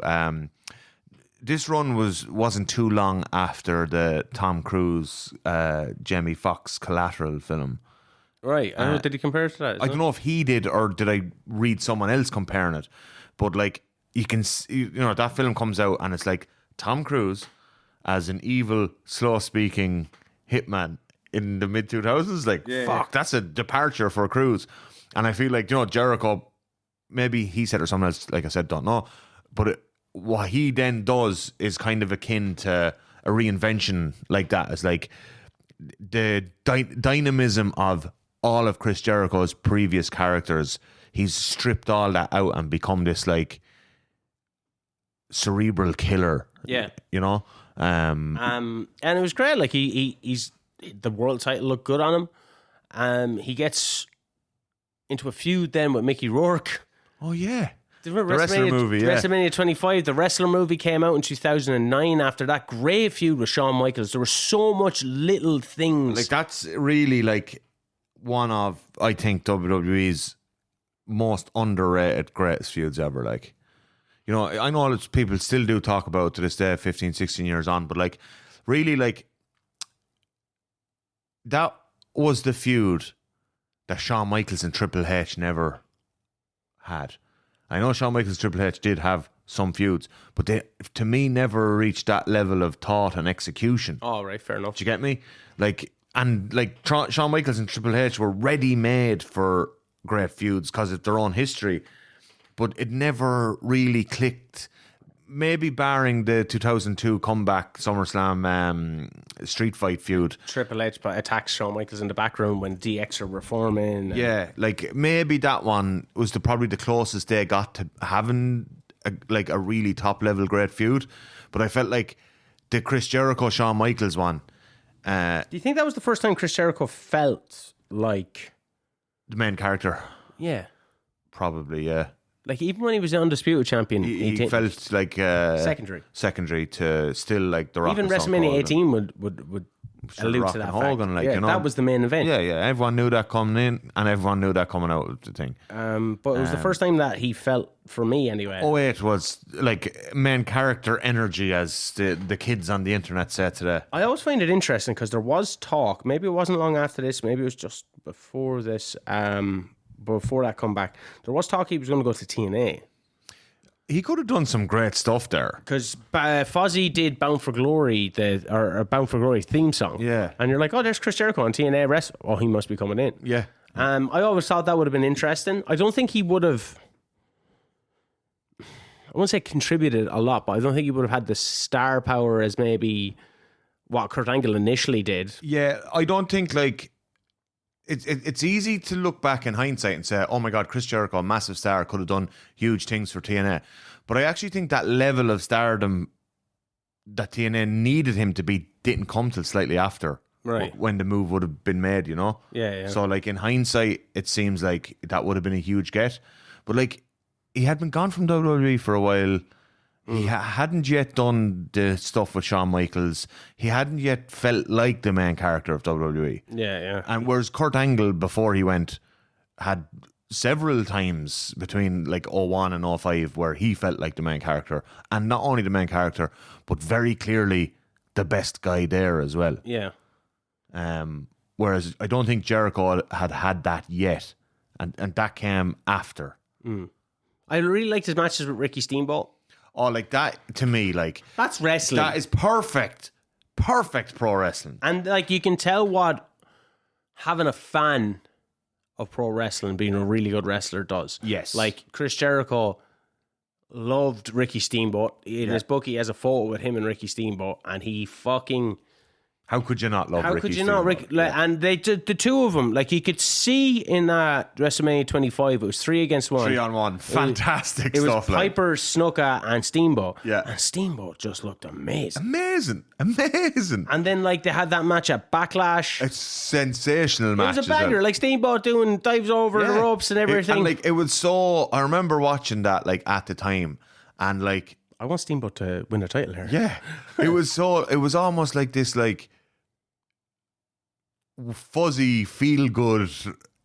this run wasn't too long after the Tom Cruise Jamie Foxx Collateral film, right? Did he compare it to that? I don't know if he did, or did I read someone else comparing it, but like, you can, you know, that film comes out and it's like Tom Cruise as an evil, slow-speaking hitman in the mid-2000s. Like, fuck, that's a departure for Cruz. And I feel like, Jericho, maybe he said or someone else, like I said, don't know. But what he then does is kind of akin to a reinvention like that. It's like the dynamism of all of Chris Jericho's previous characters. He's stripped all that out and become this like cerebral killer. Yeah. And it was great. Like he's the world title looked good on him. He gets into a feud then with Mickey Rourke. Oh yeah. The wrestler movie, WrestleMania 25, the wrestler movie came out in 2009 after that great feud with Shawn Michaels. There were so much little things. Like that's really like one of, I think, WWE's most underrated greatest feuds ever. Like, I know people still do talk about to this day, 15, 16 years on, but like really like that was the feud that Shawn Michaels and Triple H never had. I know Shawn Michaels and Triple H did have some feuds, but they, to me, never reached that level of thought and execution. Oh, right, fair enough. Do you get me? Shawn Michaels and Triple H were ready-made for great feuds because of their own history, but it never really clicked. Maybe barring the 2002 comeback SummerSlam street fight feud. Triple H attacks Shawn Michaels in the back room when DX are reforming. Yeah, like maybe that one was probably the closest they got to having a really top level great feud. But I felt like the Chris Jericho Shawn Michaels one. Do you think that was the first time Chris Jericho felt like the main character? Yeah, probably. Yeah. Like, even when he was the undisputed champion, he felt like secondary to still like the Rock. Even WrestleMania 18 would allude to that Hogan, fact. That was the main event. Yeah. Everyone knew that coming in, and everyone knew that coming out of the thing. But it was the first time that he felt, for me anyway. It was like main character energy, as the kids on the internet say today. I always find it interesting because there was talk. Maybe it wasn't long after this. Maybe it was just before this. Before that comeback, there was talk he was going to go to TNA. He could have done some great stuff there. Because Fozzy did Bound for Glory, or Bound for Glory theme song. Yeah. And you're like, oh, there's Chris Jericho on TNA Wrestling. Oh, he must be coming in. Yeah. I always thought that would have been interesting. I don't think he would have, I won't say contributed a lot, but I don't think he would have had the star power as maybe what Kurt Angle initially did. Yeah, I don't think like... It's easy to look back in hindsight and say, oh my God, Chris Jericho, a massive star, could have done huge things for TNA. But I actually think that level of stardom that TNA needed him to be didn't come till slightly after. Right. When the move would have been made, Yeah. So like in hindsight, it seems like that would have been a huge get. But like he had been gone from WWE for a while. He hadn't yet done the stuff with Shawn Michaels. He hadn't yet felt like the main character of WWE. Yeah. And whereas Kurt Angle, before he went, had several times between like 01 and 05 where he felt like the main character. And not only the main character, but very clearly the best guy there as well. Yeah. Whereas I don't think Jericho had that yet. And that came after. I really liked his matches with Ricky Steamboat. Oh, like that, to me, like... That's wrestling. That is perfect. Perfect pro wrestling. And, like, you can tell what having a fan of pro wrestling, being a really good wrestler, does. Yes. Like, Chris Jericho loved Ricky Steamboat. In his book, he has a photo with him and Ricky Steamboat, and he fucking... How could you not love Ricky? How could you not, Ricky? Like, and they did the two of them. Like, you could see in that WrestleMania 25, it was 3 against 1. 3-on-1, fantastic it stuff. Was Piper, Snuka, and Steamboat. Yeah, and Steamboat just looked amazing. Amazing. And then like they had that match at Backlash. It's sensational match. It was a banger. Like Steamboat doing dives over the ropes and everything. And like it was so. I remember watching that like at the time, and like I want Steamboat to win a title here. Yeah, it was so. It was almost like this like fuzzy feel good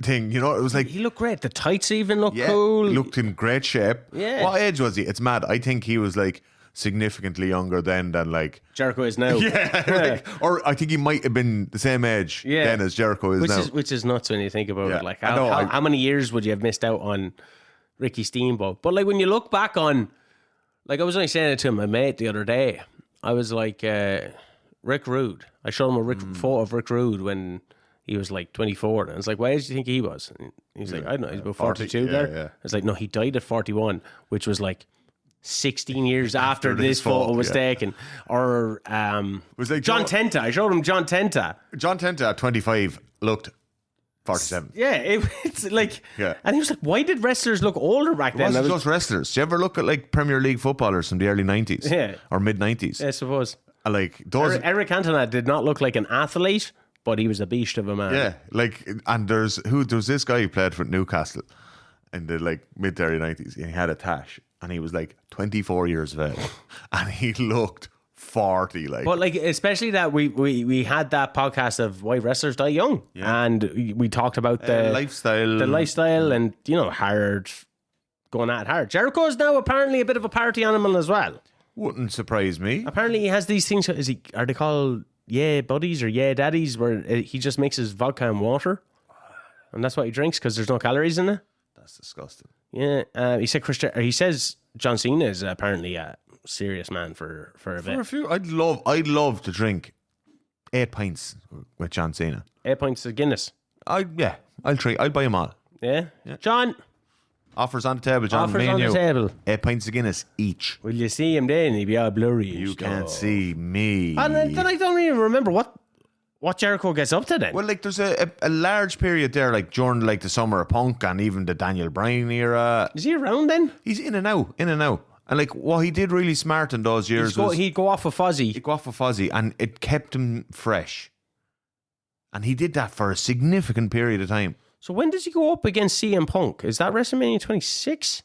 thing, It was like he looked great. The tights even looked cool. He looked in great shape. Yeah. What age was he? It's mad. I think he was like significantly younger then than like Jericho is now. Yeah. Or I think he might have been the same age then as Jericho is now. Which is nuts when you think about it. Like how many years would you have missed out on Ricky Steamboat? But like when you look back on, like I was only saying it to my mate the other day, I was like, Rick Rude. I showed him a photo of Rick Rude when he was like 24. And I was like, why did you think he was? And he's like, I don't know, he's about 42 there. Yeah. I was like, no, he died at 41, which was like 16 years after this photo was taken. Or was like John Tenta. I showed him John Tenta. John Tenta at 25 looked 47. Yeah, it's like, Yeah. And he was like, why did wrestlers look older back It then? wasn't just wrestlers. Do you ever look at like Premier League footballers from the early 90s? Yeah. Or mid 90s? I suppose. Like those. Eric Cantona did not look like an athlete, but he was a beast of a man. Yeah, like, and there's this guy who played for Newcastle in the like mid early 90s. He had a tash, and he was like 24 years of age, and he looked 40. Like, But like, especially that we had that podcast of why wrestlers die young, and we talked about the lifestyle, and hard going at it hard. Jericho is now apparently a bit of a party animal as well. Wouldn't surprise me. Apparently, he has these things. Are they called buddies or daddies? Where he just mixes vodka and water, and that's what he drinks because there's no calories in it. That's disgusting. Yeah, he said he says John Cena is apparently a serious man for a bit. For a few, I'd love to drink 8 pints with John Cena. 8 pints of Guinness. I'll buy them all. Yeah. John. Offers on the table, John. Offers on the table. 8 pints of Guinness each. Will you see him then? He'll be all blurry. You can't see me. And then I don't even remember what Jericho gets up to then. Well, like there's a large period there, like during like the summer of punk and even the Daniel Bryan era. Is he around then? He's in and out. And like what he did really smart in those years was he'd go off with Fozzy. He'd go off with Fozzy, and it kept him fresh. And he did that for a significant period of time. So when does he go up against CM Punk? Is that WrestleMania 26?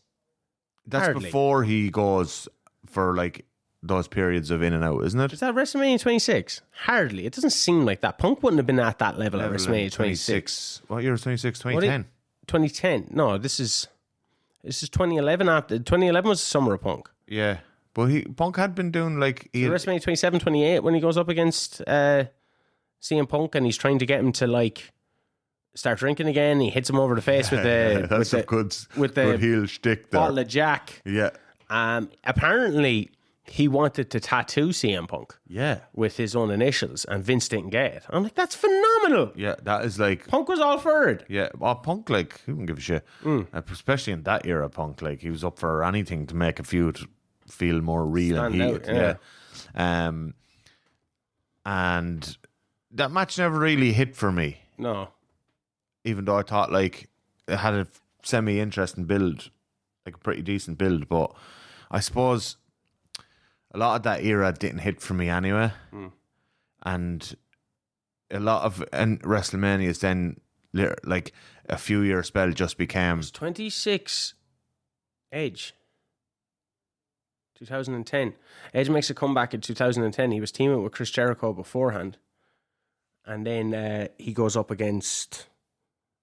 That's Hardly. before he goes for like those periods of in and out, isn't it? Is that WrestleMania 26? Hardly. It doesn't seem like that. Punk wouldn't have been at that level at WrestleMania 26. What year was 26? 2010? 2010. No, this is 2011. After 2011 was the summer of Punk. Yeah. But Punk had been doing like... WrestleMania 27, 28 when he goes up against CM Punk and he's trying to get him to like... start drinking again. He hits him over the face with the good heel shtick there. Bottle of Jack. Yeah. Apparently he wanted to tattoo CM Punk. Yeah. With his own initials, and Vince didn't get it. I'm like, that's phenomenal. Yeah, that is like Punk was all for it. Yeah, well, Punk, like, who can give a shit? Especially in that era, Punk, like, he was up for anything to make a feud feel more real and heated. Yeah. And that match never really hit for me. No. Even though I thought like it had a semi-interesting build, like a pretty decent build, but I suppose a lot of that era didn't hit for me anyway. And a lot of WrestleManias then, like a few year spell, just became 26 Edge 2010. Edge makes a comeback in 2010. He was teaming with Chris Jericho beforehand, and then he goes up against...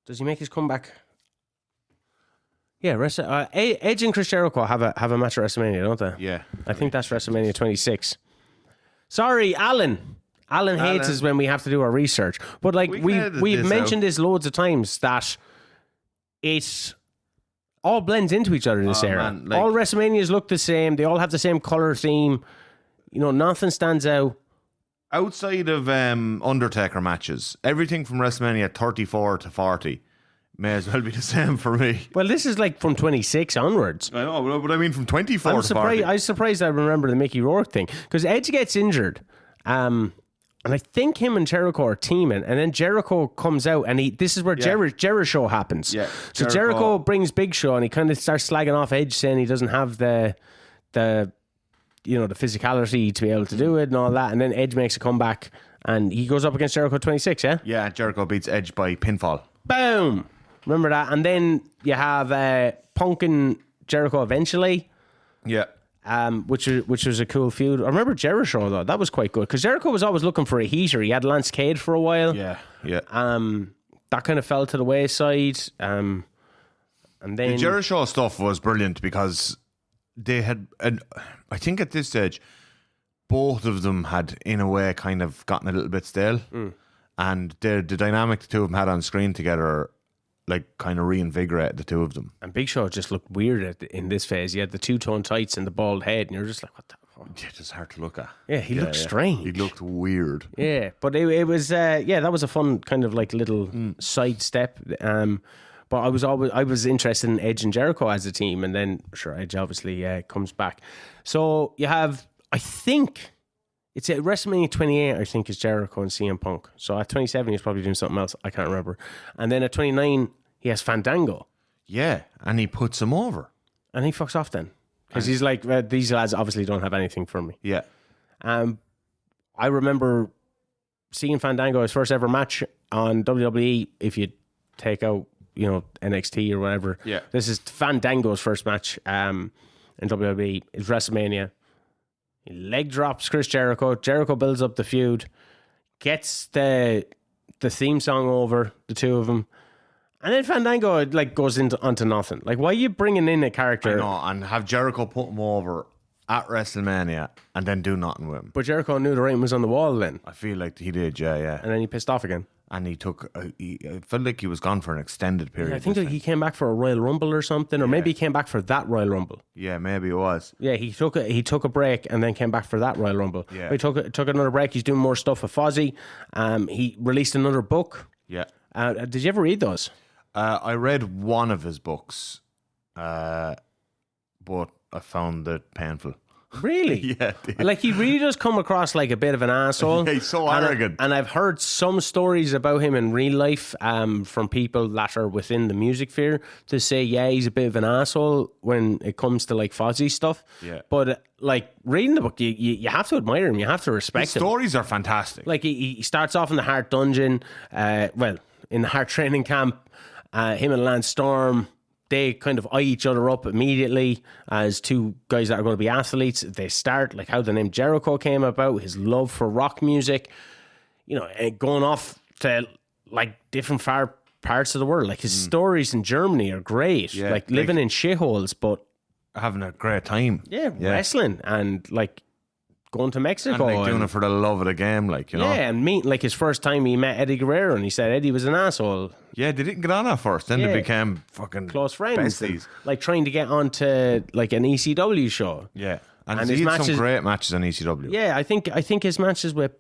Does he make his comeback? Yeah, Edge and Chris Jericho have a match at WrestleMania, don't they? Yeah. I think that's WrestleMania 26. Sorry, Alan. Alan hates us when we have to do our research. But like we've mentioned this loads of times that it all blends into each other in this era. Man, like, all WrestleManias look the same. They all have the same color theme. Nothing stands out. Outside of Undertaker matches, everything from WrestleMania 34 to 40 may as well be the same for me. Well, this is like from 26 onwards. I know, but I mean from 24 to 40. I'm surprised I remember the Mickey Rourke thing, because Edge gets injured. And I think him and Jericho are teaming, and then Jericho comes out, and this is where Jericho happens. Yeah, so Jericho brings Big Show, and he kind of starts slagging off Edge, saying he doesn't have the physicality to be able to do it and all that. And then Edge makes a comeback and he goes up against Jericho 26, yeah? Yeah, Jericho beats Edge by pinfall. Boom! Remember that? And then you have Punk and Jericho eventually. Yeah. Which was a cool feud. I remember Jericho, though. That was quite good. Because Jericho was always looking for a heater. He had Lance Cade for a while. Yeah. That kind of fell to the wayside. And then... The Jericho stuff was brilliant because... they had, and I think at this stage, both of them had, in a way, kind of gotten a little bit stale. And the dynamic the two of them had on screen together, like, kind of reinvigorated the two of them. And Big Show just looked weird in this phase. He had the two-tone tights and the bald head, and you're just like, just hard to look at. Yeah, he looked strange. He looked weird. Yeah, but it was that was a fun kind of like little side step. But I was interested in Edge and Jericho as a team, and then sure Edge obviously comes back. So you have, I think it's at WrestleMania 28. I think is Jericho and CM Punk. So at 27 he's probably doing something else. I can't remember. And then at 29 he has Fandango. Yeah, and he puts him over, and he fucks off then because he's like, these lads obviously don't have anything for me. Yeah. I remember seeing Fandango his first ever match on WWE. If you take out NXT or whatever. Yeah. This is Fandango's first match in WWE. It's WrestleMania. He leg drops Chris Jericho. Jericho builds up the feud. Gets the theme song over, the two of them. And then Fandango goes onto nothing. Like, why are you bringing in a character? I know, and have Jericho put him over at WrestleMania and then do nothing with him. But Jericho knew the writing was on the wall then. I feel like he did, yeah. And then he pissed off again. And he took, I felt like he was gone for an extended period. Yeah, I think he came back for a Royal Rumble or something, or maybe he came back for that Royal Rumble. Yeah, maybe it was. Yeah, he took a break and then came back for that Royal Rumble. Yeah. He took another break. He's doing more stuff with Fozzy. He released another book. Yeah. Did you ever read those? I read one of his books, but I found it painful. Really? Yeah. Like, he really does come across like a bit of an asshole. Yeah, he's so arrogant. And I've heard some stories about him in real life from people that are within the music sphere to say, yeah, he's a bit of an asshole when it comes to like Fozzy stuff. Yeah. But like reading the book, you have to admire him. You have to respect him. Stories are fantastic. Like he starts off in the Heart Dungeon, in the Heart Training Camp. Him and Lance Storm, they kind of eye each other up immediately as two guys that are going to be athletes. They start, like how the name Jericho came about, his love for rock music, and going off to like different far parts of the world. Like his stories in Germany are great. Yeah, like living in shitholes, but having a great time. Yeah, wrestling and like going to Mexico. And doing it for the love of the game, Yeah, and like his first time he met Eddie Guerrero and he said Eddie was an asshole. Yeah, they didn't get on at first. Then they became fucking close friends. Besties. Like trying to get onto like an ECW show. Yeah. And his he had matches, some great matches on ECW. Yeah, I think his matches with,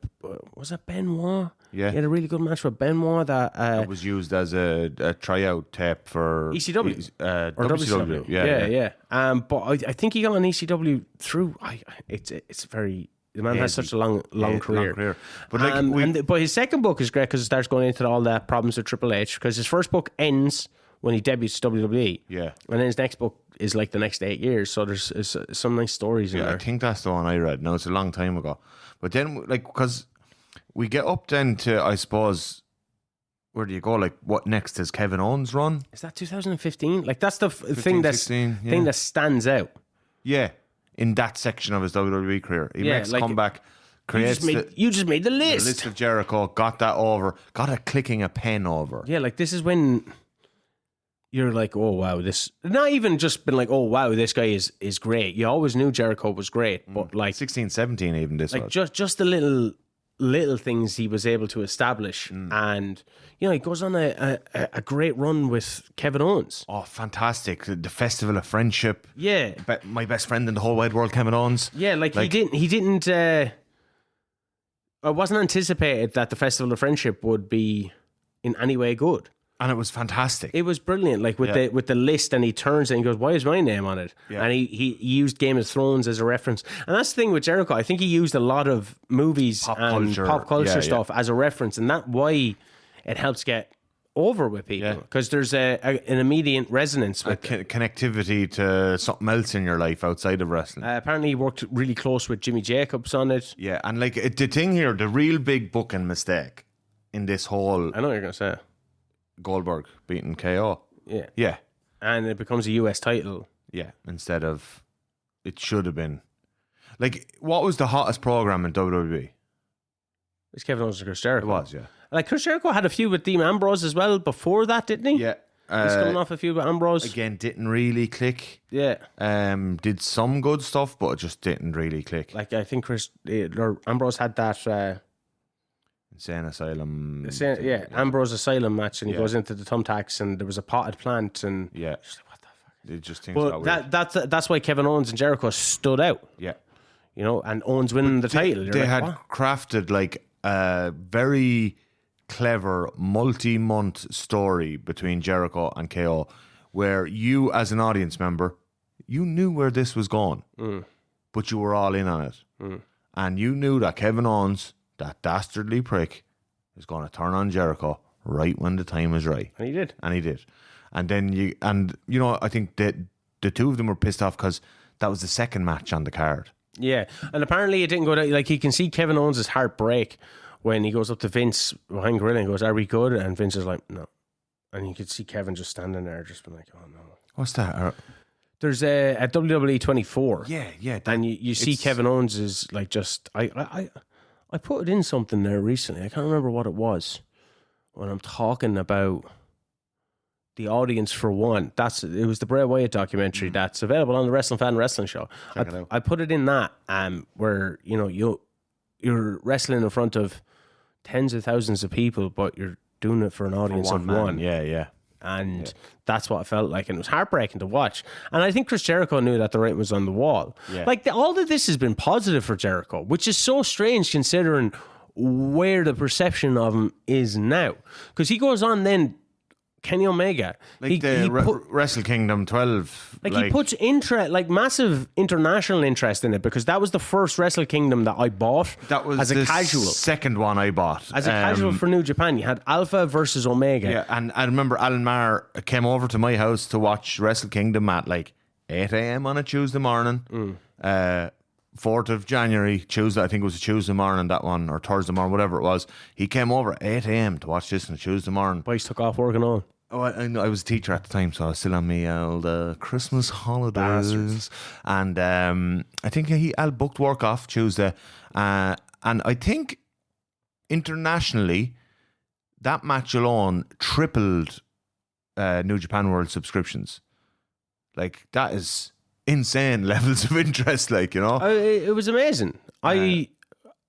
was it Benoit? Yeah. He had a really good match with Benoit that was used as a tryout tape for ECW or WCW. Yeah. But I think he got on ECW through. It's very. The man has such a long career. But but his second book is great because it starts going into all the problems with Triple H. Because his first book ends when he debuts WWE. Yeah, and then his next book is like the next 8 years. So there's some nice stories in there. I think that's the one I read. No, it's a long time ago. But then, like, because we get up then to, I suppose, where do you go? Like, what next is Kevin Owens' run? Is that 2015? Like, that's the thing that stands out. Yeah. In that section of his WWE career. He makes a comeback, creates you just made the list. The list of Jericho, got that over, got it clicking a pen over. Yeah, like this is when you're like, oh wow, this, not even just been like, oh wow, this guy is great. You always knew Jericho was great, but like 16, 17 even this like was. just the little things he was able to establish. And he goes on a great run with Kevin Owens. Oh, fantastic. The Festival of Friendship. Yeah. My best friend in the whole wide world, Kevin Owens. Yeah, like he didn't it wasn't anticipated that the Festival of Friendship would be in any way good. And it was fantastic. It was brilliant. Like with the list, and he turns and he goes, "Why is my name on it?" Yeah. And he used Game of Thrones as a reference. And that's the thing with Jericho. I think he used a lot of movies pop culture stuff as a reference, and that's why it helps get over with people, because there's an immediate resonance with connectivity to something else in your life outside of wrestling. Apparently, he worked really close with Jimmy Jacobs on it. Yeah, and like the thing here, the real big booking mistake in this whole, I know what you're gonna say. Goldberg beating KO. Yeah. And it becomes a US title. Yeah, instead of, it should have been. Like, what was the hottest program in WWE? It's Kevin Owens and Chris Jericho. It was, yeah. Like, Chris Jericho had a feud with Dean Ambrose as well before that, didn't he? Yeah. He's coming off a feud with Ambrose. Again, didn't really click. Yeah. Did some good stuff, but it just didn't really click. Like, I think Ambrose had that... Insane Asylum. Ambrose Asylum match, and he goes into the thumbtacks, and there was a potted plant, and just like, what the fuck? It just thinks that's why Kevin Owens and Jericho stood out. Yeah, you know, and Owens winning the title. They had crafted like a very clever multi-month story between Jericho and KO, where you, as an audience member, you knew where this was going, but you were all in on it, and you knew that Kevin Owens, that dastardly prick, is going to turn on Jericho right when the time is right, and he did. And then you know, I think that the two of them were pissed off because that was the second match on the card. Yeah, and apparently it didn't go down. Like, you can see Kevin Owens' heart break when he goes up to Vince behind Gorilla and goes, "Are we good?" And Vince is like, "No." And you could see Kevin just standing there, just being like, "Oh no." What's that? There's a WWE 24. Yeah. And you see Kevin Owens is like just I put it in something there recently. I can't remember what it was when I'm talking about the audience for one. It was the Bray Wyatt documentary that's available on the Wrestling Fan Wrestling Show. I put it in that where, you know, you're wrestling in front of tens of thousands of people, but you're doing it for an audience of one. Yeah. And that's what it felt like, and it was heartbreaking to watch. And I think Chris Jericho knew that the writing was on the wall. Yeah. Like, all of this has been positive for Jericho, which is so strange considering where the perception of him is now. Because he goes on then, Kenny Omega, like Wrestle Kingdom 12, like he puts massive international interest in it, because that was the first Wrestle Kingdom that I bought. That was as a casual. Second one I bought as a casual for New Japan. You had Alpha versus Omega. Yeah, and I remember Alan Maher came over to my house to watch Wrestle Kingdom at like 8 a.m. on a Tuesday morning. 4th of January, Tuesday, I think it was a Tuesday morning, that one, or Thursday morning, whatever it was. He came over at 8 a.m. to watch this on a Tuesday morning. Boys took off work and all. Oh, I was a teacher at the time, so I was still on me old Christmas holidays. Bastards. And I think Al booked work off Tuesday. And I think internationally, that match alone tripled New Japan World subscriptions. Like, that is insane levels of interest, like, you know. It was amazing. I,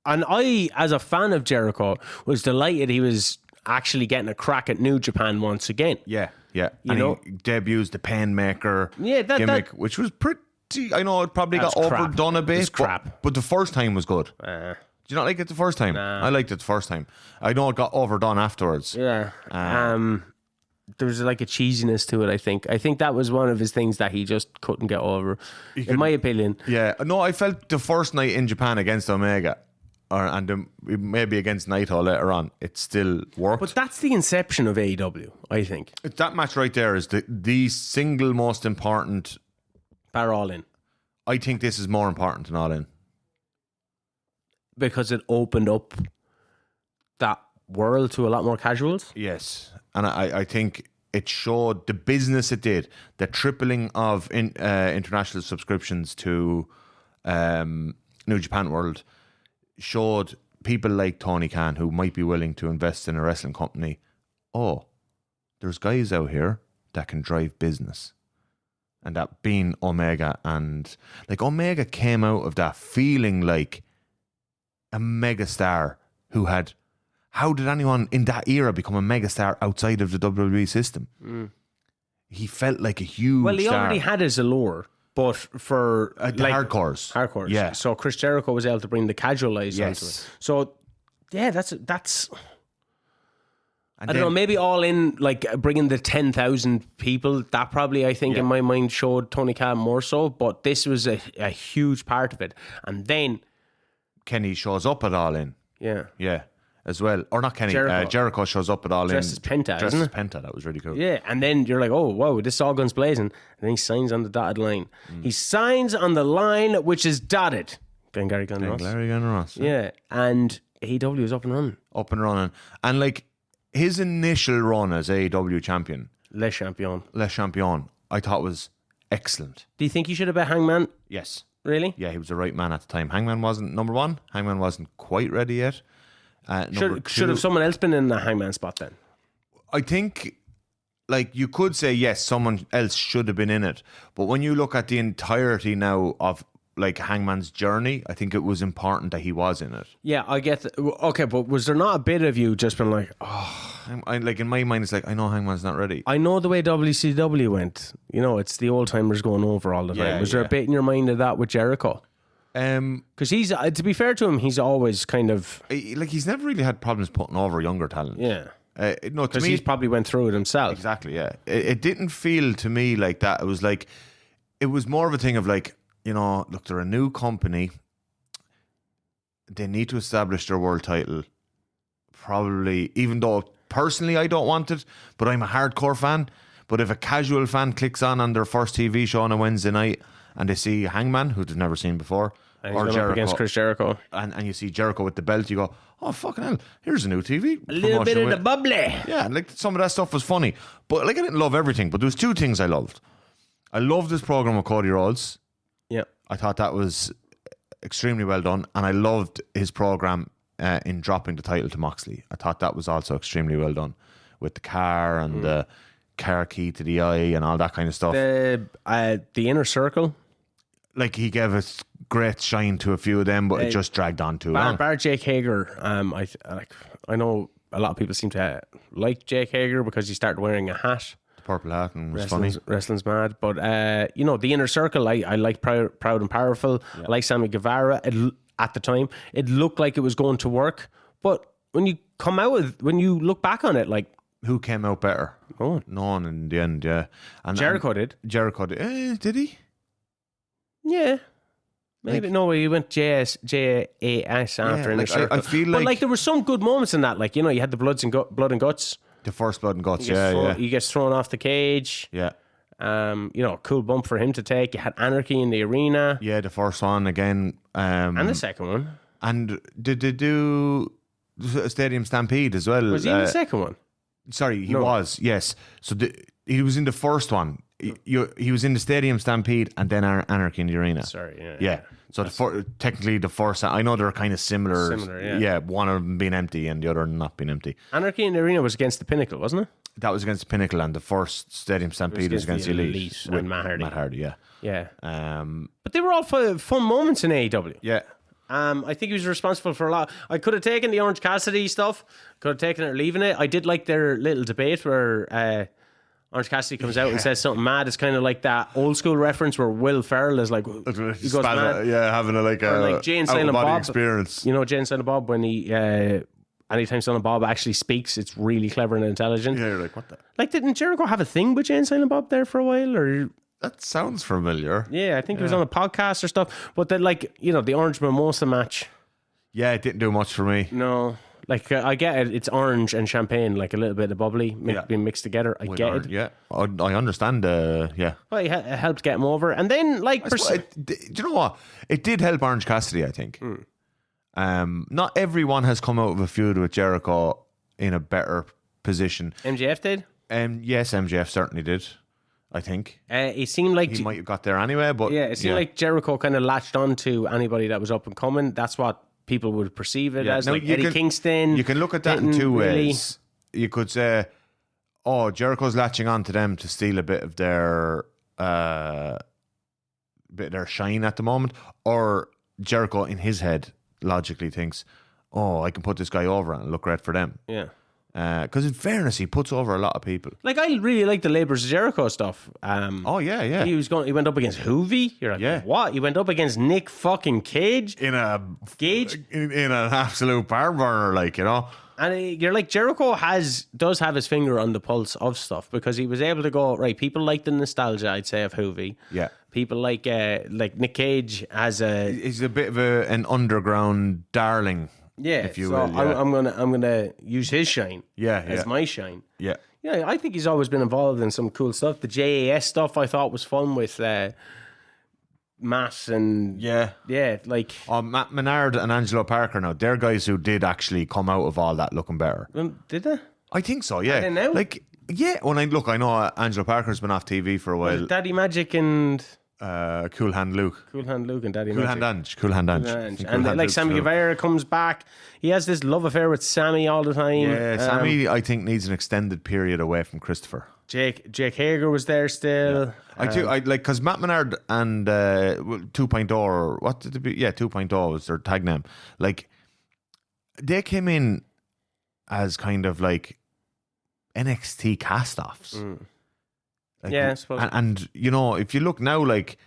as a fan of Jericho, was delighted he was actually getting a crack at New Japan once again. Yeah. You and know? he debuts the Painmaker gimmick, which was pretty, I know it probably got overdone a bit. It's crap. But the first time was good. Uh, Did you not like it the first time? Nah. I liked it the first time. I know it got overdone afterwards. Yeah. There was like a cheesiness to it, I think. I think that was one of his things that he just couldn't get over, in my opinion. Yeah. No, I felt the first night in Japan against Omega, and maybe against Naito later on, it still worked. But that's the inception of AEW, I think. That match right there is the single most important. Bar All In. I think this is more important than All In. Because it opened up that world to a lot more casuals? Yes. And I think it showed the business it did, the tripling of international subscriptions to New Japan World, showed people like Tony Khan, who might be willing to invest in a wrestling company, there's guys out here that can drive business. And that being Omega, and like Omega came out of that feeling like a megastar who had... How did anyone in that era become a megastar outside of the WWE system? He felt like a huge Well, he star. already had his allure, but for the hardcores. Hardcores. Yeah. So Chris Jericho was able to bring the casual eyes onto it. So, yeah, that's And I don't know, maybe All In, like bringing the 10,000 people, that probably, I think, in my mind showed Tony Khan more so, but this was a huge part of it. And then Kenny shows up at All In. Yeah. As well. Or not Kenny. Jericho shows up at All In. Dressed as Penta, isn't it? Penta. That was really cool. Yeah, and then you're like, oh, wow, this is all guns blazing. And then he signs on the dotted line. He signs on the line which is dotted. Glengarry Glen Ross. Yeah, and AEW is up and running. And like his initial run as AEW champion, Le Champion, I thought was excellent. Do you think he should have been Hangman? Yes. Really? Yeah, he was the right man at the time. Hangman wasn't number one. Hangman wasn't quite ready yet. Should have someone else been in the Hangman spot then? I think, like, you could say, yes, someone else should have been in it. But when you look at the entirety now of, like, Hangman's journey, I think it was important that he was in it. Yeah, I get okay, but was there not a bit of you just been like, like, in my mind, it's like, I know Hangman's not ready. I know the way WCW went. You know, it's the old timers going over all the time. Was there a bit in your mind of that with Jericho? Because he's, to be fair to him, he's always kind of like he's never really had problems putting over younger talent. yeah. No, to Because me, he's probably went through it himself. exactly. Yeah, it didn't feel to me like that. It was like, it was more of a thing of like, look, they're a new company. They need to establish their world title. Probably, even though personally I don't want it, but I'm a hardcore fan. But if a casual fan clicks on their first TV show on a Wednesday night and they see Hangman, who they've never seen before, and he's going up against Chris Jericho, and you see Jericho with the belt, you go, oh fucking hell, here's a new TV. A little bit of the bubbly. Yeah, and like some of that stuff was funny. But like I didn't love everything, but there was two things I loved. I loved this program with Cody Rhodes. Yeah. I thought that was extremely well done. And I loved his program in dropping the title to Moxley. I thought that was also extremely well done with the car and the car key to the eye and all that kind of stuff. The Inner Circle. Like he gave a great shine to a few of them, but it just dragged on too long. Bar Jake Hager. I know a lot of people seem to like Jake Hager because he started wearing a hat. The purple hat and was funny. Wrestling's mad. But, the Inner Circle, I like Proud and Powerful. Yeah. I like Sammy Guevara. At the time, it looked like it was going to work. But when you look back on it, like, who came out better? No one in the end, yeah. And Jericho did. Jericho did. Did he? Yeah. Maybe. Like, no, he went JAS after Inner Circle. I feel but like there were some good moments in that. Like, you had the blood and guts. The first blood and guts, yeah. He gets thrown off the cage. Yeah. Cool bump for him to take. You had Anarchy in the arena. Yeah, the first one again. And the second one. And did they do Stadium Stampede as well? Was he in the second one? Sorry, he was, yes. So he was in the first one. He was in the Stadium Stampede and then Anarchy in the arena. Sorry, yeah. So technically the first, I know they're kind of similar. Yeah. One of them being empty and the other not being empty. Anarchy in the arena was against the Pinnacle, wasn't it? That was against the Pinnacle, and the first Stadium Stampede was against the Elite and Matt Hardy. Matt Hardy, yeah. Yeah. But they were all fun moments in AEW. Yeah. I think he was responsible for a lot. I could have taken the Orange Cassidy stuff, could have taken it or leaving it. I did like their little debate where Orange Cassidy comes out and says something mad. It's kind of like that old school reference where Will Ferrell is like, he goes mad. Yeah, having a Jay and Silent Bob experience. Jay and Silent Bob, when he anytime Silent Bob actually speaks, it's really clever and intelligent. Yeah, you're like, what the? Like, didn't Jericho have a thing with Jay and Silent Bob there for a while? Or that sounds familiar. Yeah, I think it was on a podcast or stuff. But then, like, the Orange Mimosa match. Yeah, it didn't do much for me. No. Like, I get it. It's orange and champagne, like a little bit of bubbly being mixed together. I get it. Yeah, I understand. Yeah. Well, it helped get him over. And then, like... do you know what? It did help Orange Cassidy, I think. Not everyone has come out of a feud with Jericho in a better position. MJF did? Yes, MJF certainly did, I think. It seemed like... He might have got there anyway, but... Yeah, it seemed like Jericho kind of latched on to anybody that was up and coming. That's what people would perceive it as. Now, like Eddie Kingston. You can look at that in two ways. You could say, Jericho's latching on to them to steal a bit of their shine at the moment. Or Jericho, in his head, logically thinks, I can put this guy over and look great for them. Yeah. Because in fairness, he puts over a lot of people. Like, I really like the Labors of Jericho stuff. Yeah. He went up against Hoovy. You're like, what? He went up against Nick fucking Cage in an absolute bar burner, And you're like, Jericho does have his finger on the pulse of stuff, because he was able to go, right, people like the nostalgia, I'd say, of Hoovy. Yeah. People like Nick Cage he's a bit of an underground darling. Yeah, if you will. Yeah. I'm gonna use his shine. As my shine. Yeah. Yeah, I think he's always been involved in some cool stuff. The JAS stuff I thought was fun with Matt and like Matt Menard and Angelo Parker. Now they're guys who did actually come out of all that looking better. Did they? I think so. Yeah. Are they now? I know Angelo Parker's been off TV for a while. Daddy Magic and Cool Hand Luke and Daddy Cool Magic. Hand Ange. And like Sammy Guevara comes back. He has this love affair with Sammy all the time. Yeah, Sammy I think needs an extended period away from Christopher. Jake Hager was there still. Yeah. I do. I like, because Matt Menard and 2.0, or what did it be? Yeah, 2.0 was their tag name. Like, they came in as kind of like NXT cast-offs. Like, I suppose. And if you look now, like,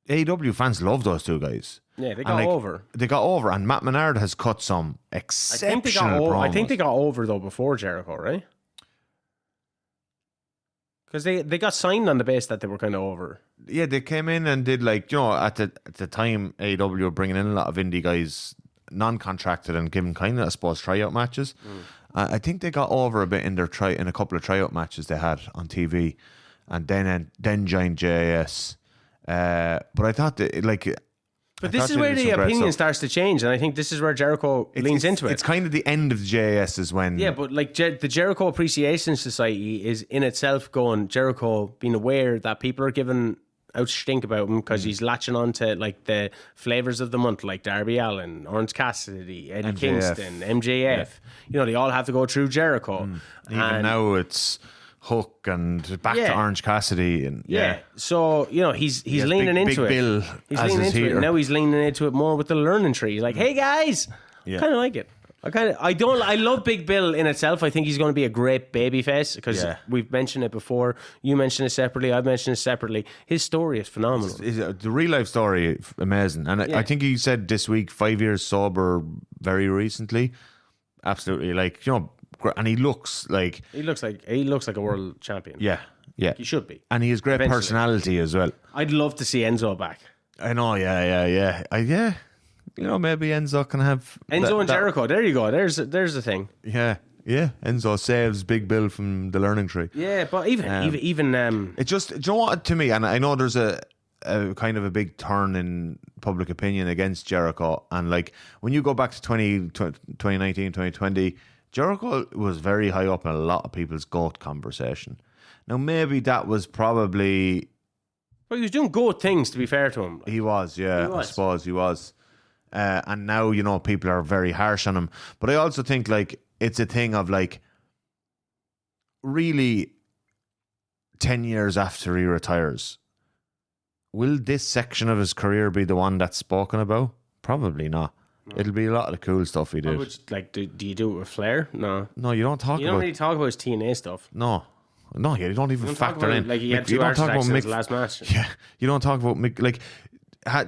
AEW fans love those two guys. Yeah, they got over. They got over, and Matt Menard has cut some exceptional promos. I think they got over though before Jericho, right? Because they got signed on the base that they were kind of over. Yeah, they came in and did at the time AEW were bringing in a lot of indie guys, non-contracted, and giving kind of, I suppose, tryout matches. I think they got over a bit in a couple of tryout matches they had on TV, and then joined JAS. But I thought that But this is where the opinion starts to change, and I think this is where Jericho leans into it. It's kind of the end of the JAS is when... Yeah, but the Jericho Appreciation Society is in itself going, Jericho being aware that people are giving out stink about him because he's latching on to the flavors of the month, like Darby Allin, Orange Cassidy, Eddie Kingston, MJF. Yeah. They all have to go through Jericho. Even now it's Hook and back to Orange Cassidy. And so he's leaning into it. Bill he's leaning into it. Now he's leaning into it more with the learning tree. He's like, hey guys, kind of like it. I love Big Bill in itself. I think he's going to be a great babyface because we've mentioned it before. You mentioned it separately. I've mentioned it separately. His story is phenomenal. The real life story, amazing. And I think he said this week, 5 years sober very recently. Absolutely. And he looks like a world champion. Yeah. He should be. And he has great personality as well. I'd love to see Enzo back. I know, yeah. Maybe Enzo can have Enzo and Jericho. There you go. There's the thing. Yeah. Enzo saves Big Bill from the learning tree. Yeah, but even it just, do you know what, to me, and I know there's a kind of a big turn in public opinion against Jericho, and when you go back to 2019, 2020, Jericho was very high up in a lot of people's GOAT conversation. Now maybe that was probably... Well, he was doing GOAT things, to be fair to him. He was, yeah. I suppose he was. And now, people are very harsh on him. But I also think, it's a thing of, really 10 years after he retires, will this section of his career be the one that's spoken about? Probably not. No. It'll be a lot of the cool stuff he did. Do you do it with Flair? No. No, you don't talk about... You don't really talk about his TNA stuff. No, you don't even factor in. He had two heart attacks in his last match. Yeah, you don't talk about Mick...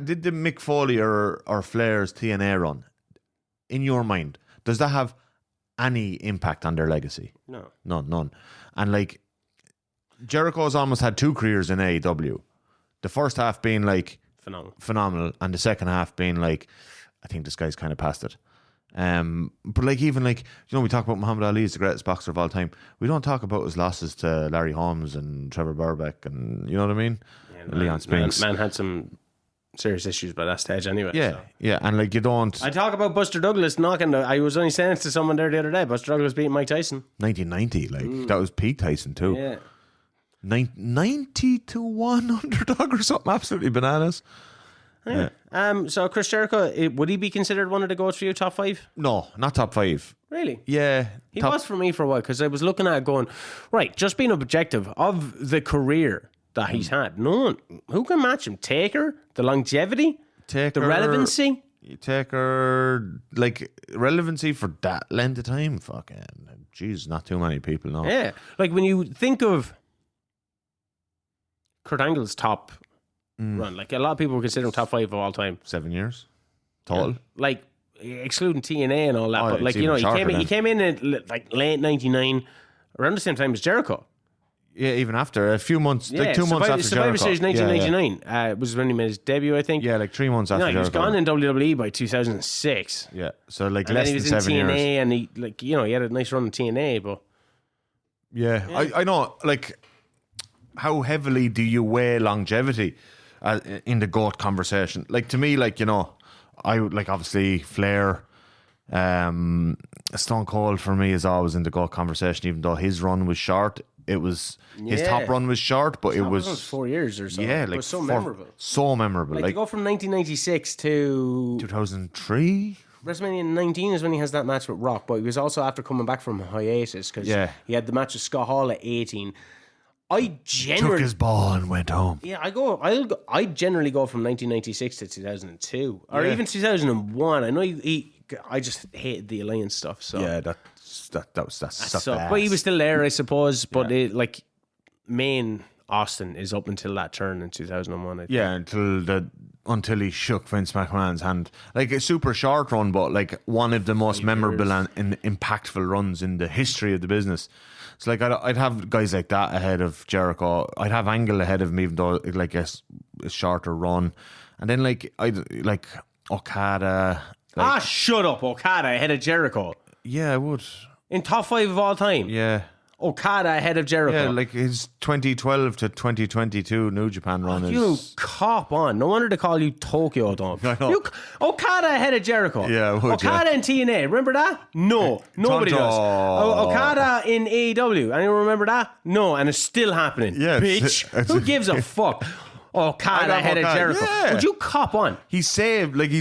did the Mick Foley or Flair's TNA run, in your mind, does that have any impact on their legacy? No. None. And Jericho's almost had two careers in AEW. The first half being phenomenal, and the second half being I think this guy's kind of past it. But even we talk about Muhammad Ali as the greatest boxer of all time. We don't talk about his losses to Larry Holmes and Trevor Burbeck, and you know what I mean? Yeah, Leon Spinks. Man had some serious issues by that stage anyway. Yeah, and you don't... I talk about Buster Douglas knocking I was only saying it to someone there the other day. Buster Douglas beating Mike Tyson. 1990, that was peak Tyson too. Yeah. 90-1 underdog or something absolutely bananas. Yeah. So Chris Jericho, would he be considered one of the GOATs for you, top 5? No, not top 5. Really? Yeah. He was for me for a while, because I was looking at it going, right, just being objective of the career that he's had. No one who can match him. Taker, the longevity, the relevancy. Taker, relevancy for that length of time. Fucking, jeez, not too many people know. Yeah, when you think of Kurt Angle's top run, a lot of people would consider him top 5 of all time. 7 years total. Yeah. Excluding TNA and all that, but he came in at late 99, around the same time as Jericho. Yeah, even after a few months, 2 months after Survivor Jericho. Series 1999 was when he made his debut, I think. Yeah, 3 months after Jericho. He was gone in WWE by 2006. Yeah, so less than 7 years. And he was in TNA, and he had a nice run in TNA, but... Yeah. I know, how heavily do you weigh longevity in the GOAT conversation? To me, I would, obviously, Flair... Stone Cold for me is always in the GOAT conversation, even though his run was short. It was his top run was short, but it was 4 years or so. Yeah, it was so memorable. So memorable. To go from 1996 to 2003. WrestleMania 19 is when he has that match with Rock, but he was also after coming back from hiatus because he had the match with Scott Hall at 18. I generally took his ball and went home. Yeah, I generally go from 1996 to 2002 or even 2001. I know I just hated the Alliance stuff. So yeah, that was bad. But he was still there, I suppose. But main Austin is up until that turn in 2001. I think. Yeah, until he shook Vince McMahon's hand. Like a super short run, but like one of the most memorable and impactful runs in the history of the business. So like I'd have guys like that ahead of Jericho. I'd have Angle ahead of him, even though like a shorter run. And then I'd like Okada. Shut up, Okada ahead of Jericho. Yeah, I would. In top 5 of all time. Yeah. Okada ahead of Jericho. Yeah, like his 2012 to 2022 New Japan run You cop on. No wonder they call you Tokyo Dome. I know. Okada ahead of Jericho. Yeah, I would, Okada in TNA. Remember that? No. Nobody does. Okada in AEW. Anyone remember that? No, and it's still happening. Yeah, bitch. Who gives a fuck? Okada ahead of Jericho. Yeah. Would you cop on? He's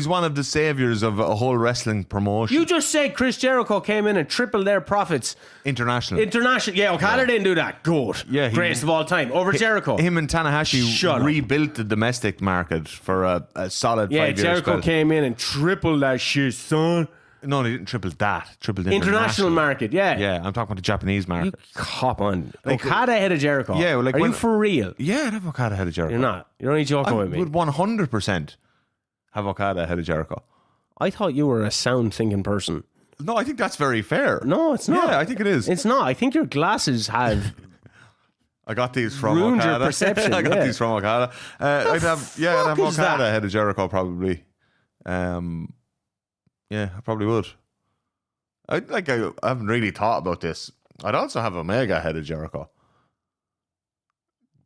one of the saviors of a whole wrestling promotion. You just said Chris Jericho came in and tripled their profits. International. Yeah, Okada didn't do that. Good. Yeah, greatest of all time. Over Jericho. Him and Tanahashi rebuilt the domestic market for a solid 5 years. Yeah, Jericho came in and tripled that shit, son. No, they didn't triple that. Tripled the international market, yeah. Yeah, I'm talking about the Japanese market. You cop on. Okada ahead of Jericho. Yeah, like are you for real? Yeah, I'd have Okada ahead of Jericho. You're not. You're only joking with me. I would 100% have Okada ahead of Jericho. I thought you were a sound thinking person. No, I think that's very fair. No, it's not. Yeah, I think it is. It's not. I think your glasses have... I got these from ruined Okada. your perception. I got these from Okada. I'd have Okada ahead of Jericho probably. Yeah, I probably would. I haven't really thought about this. I'd also have Omega ahead of Jericho,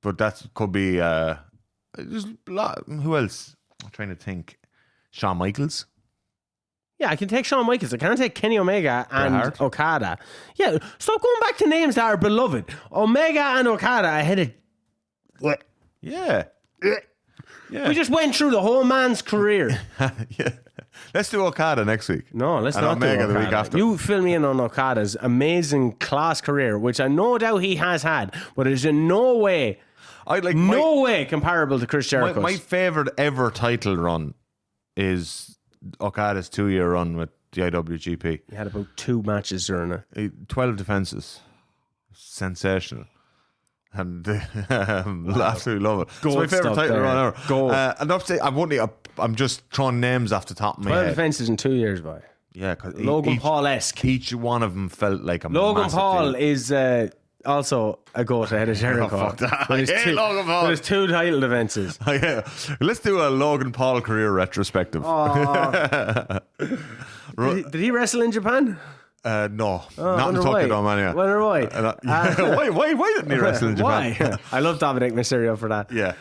but that could be just a lot. Who else? I'm trying to think. Shawn Michaels. Yeah, I can take Shawn Michaels. I can't take Kenny Omega and Okada. Yeah, stop going back to names that are beloved. Omega and Okada ahead of... Yeah. We just went through the whole man's career. Yeah. Let's do Okada next week. No, let's not Omega do Okada. The week after. You fill me in on Okada's amazing class career, which I no doubt he has had, but it is in no way comparable to Chris Jericho's. My favorite ever title run is Okada's 2-year run with the IWGP. He had about 2 matches during it. 12 defenses. Sensational. And absolutely love it. It's my favourite title run ever. Enough to say, I'm just throwing names off the top of my 12 head. defenses in 2 years, boy. Yeah, because Logan Paul-esque. Each one of them felt like a Logan Paul is also a goat ahead of Jericho. Oh, fuck that. Logan Paul. There's 2 title defenses. Yeah. Let's do a Logan Paul career retrospective. Did he wrestle in Japan? No, not in Tokyo Dome anyway. Wonder why? Why didn't he wrestle in Japan? Why? I love Dominic Mysterio for that. Yeah,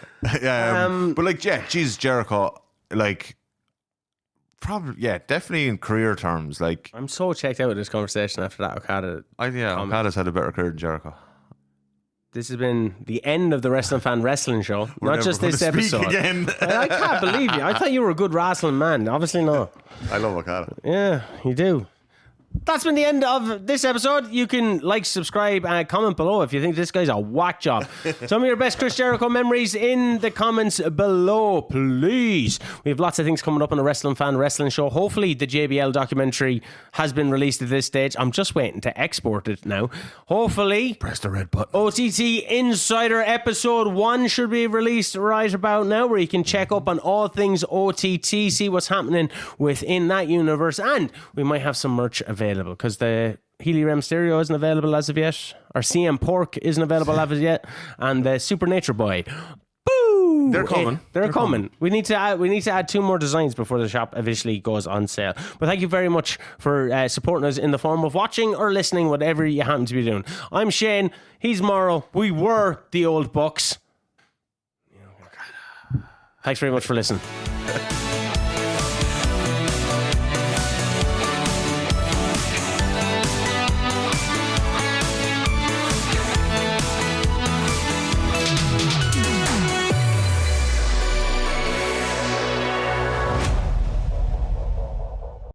but like, Jesus, Jericho, like, probably, definitely in career terms. Like, I'm so checked out of this conversation after that Okada. Okada's had a better career than Jericho. This has been the end of the Wrestling Fan Wrestling Show. Not just this episode. Again. I can't believe you. I thought you were a good wrestling man. Obviously not. I love Okada. Yeah, you do. That's been the end of this episode. You can like, subscribe, and comment below if you think this guy's a whack job. Some of your best Chris Jericho memories in the comments below, please. We have lots of things coming up on the Wrestling Fan Wrestling Show. Hopefully the JBL documentary has been released at this stage. I'm just waiting to export it now. Hopefully. Press the red button. OTT Insider Episode 1 should be released right about now, where you can check up on all things OTT, see what's happening within that universe, and we might have some merch available, because the Healy Rem Stereo isn't available as of yet, or CM Pork isn't available as of yet, and the Supernature Boy, boo, they're coming. They're coming. We need to add 2 more designs before the shop officially goes on sale. But thank you very much for supporting us in the form of watching or listening, whatever you happen to be doing. I'm Shane. He's Morro. We were the Old Bucks. Thanks very much for listening.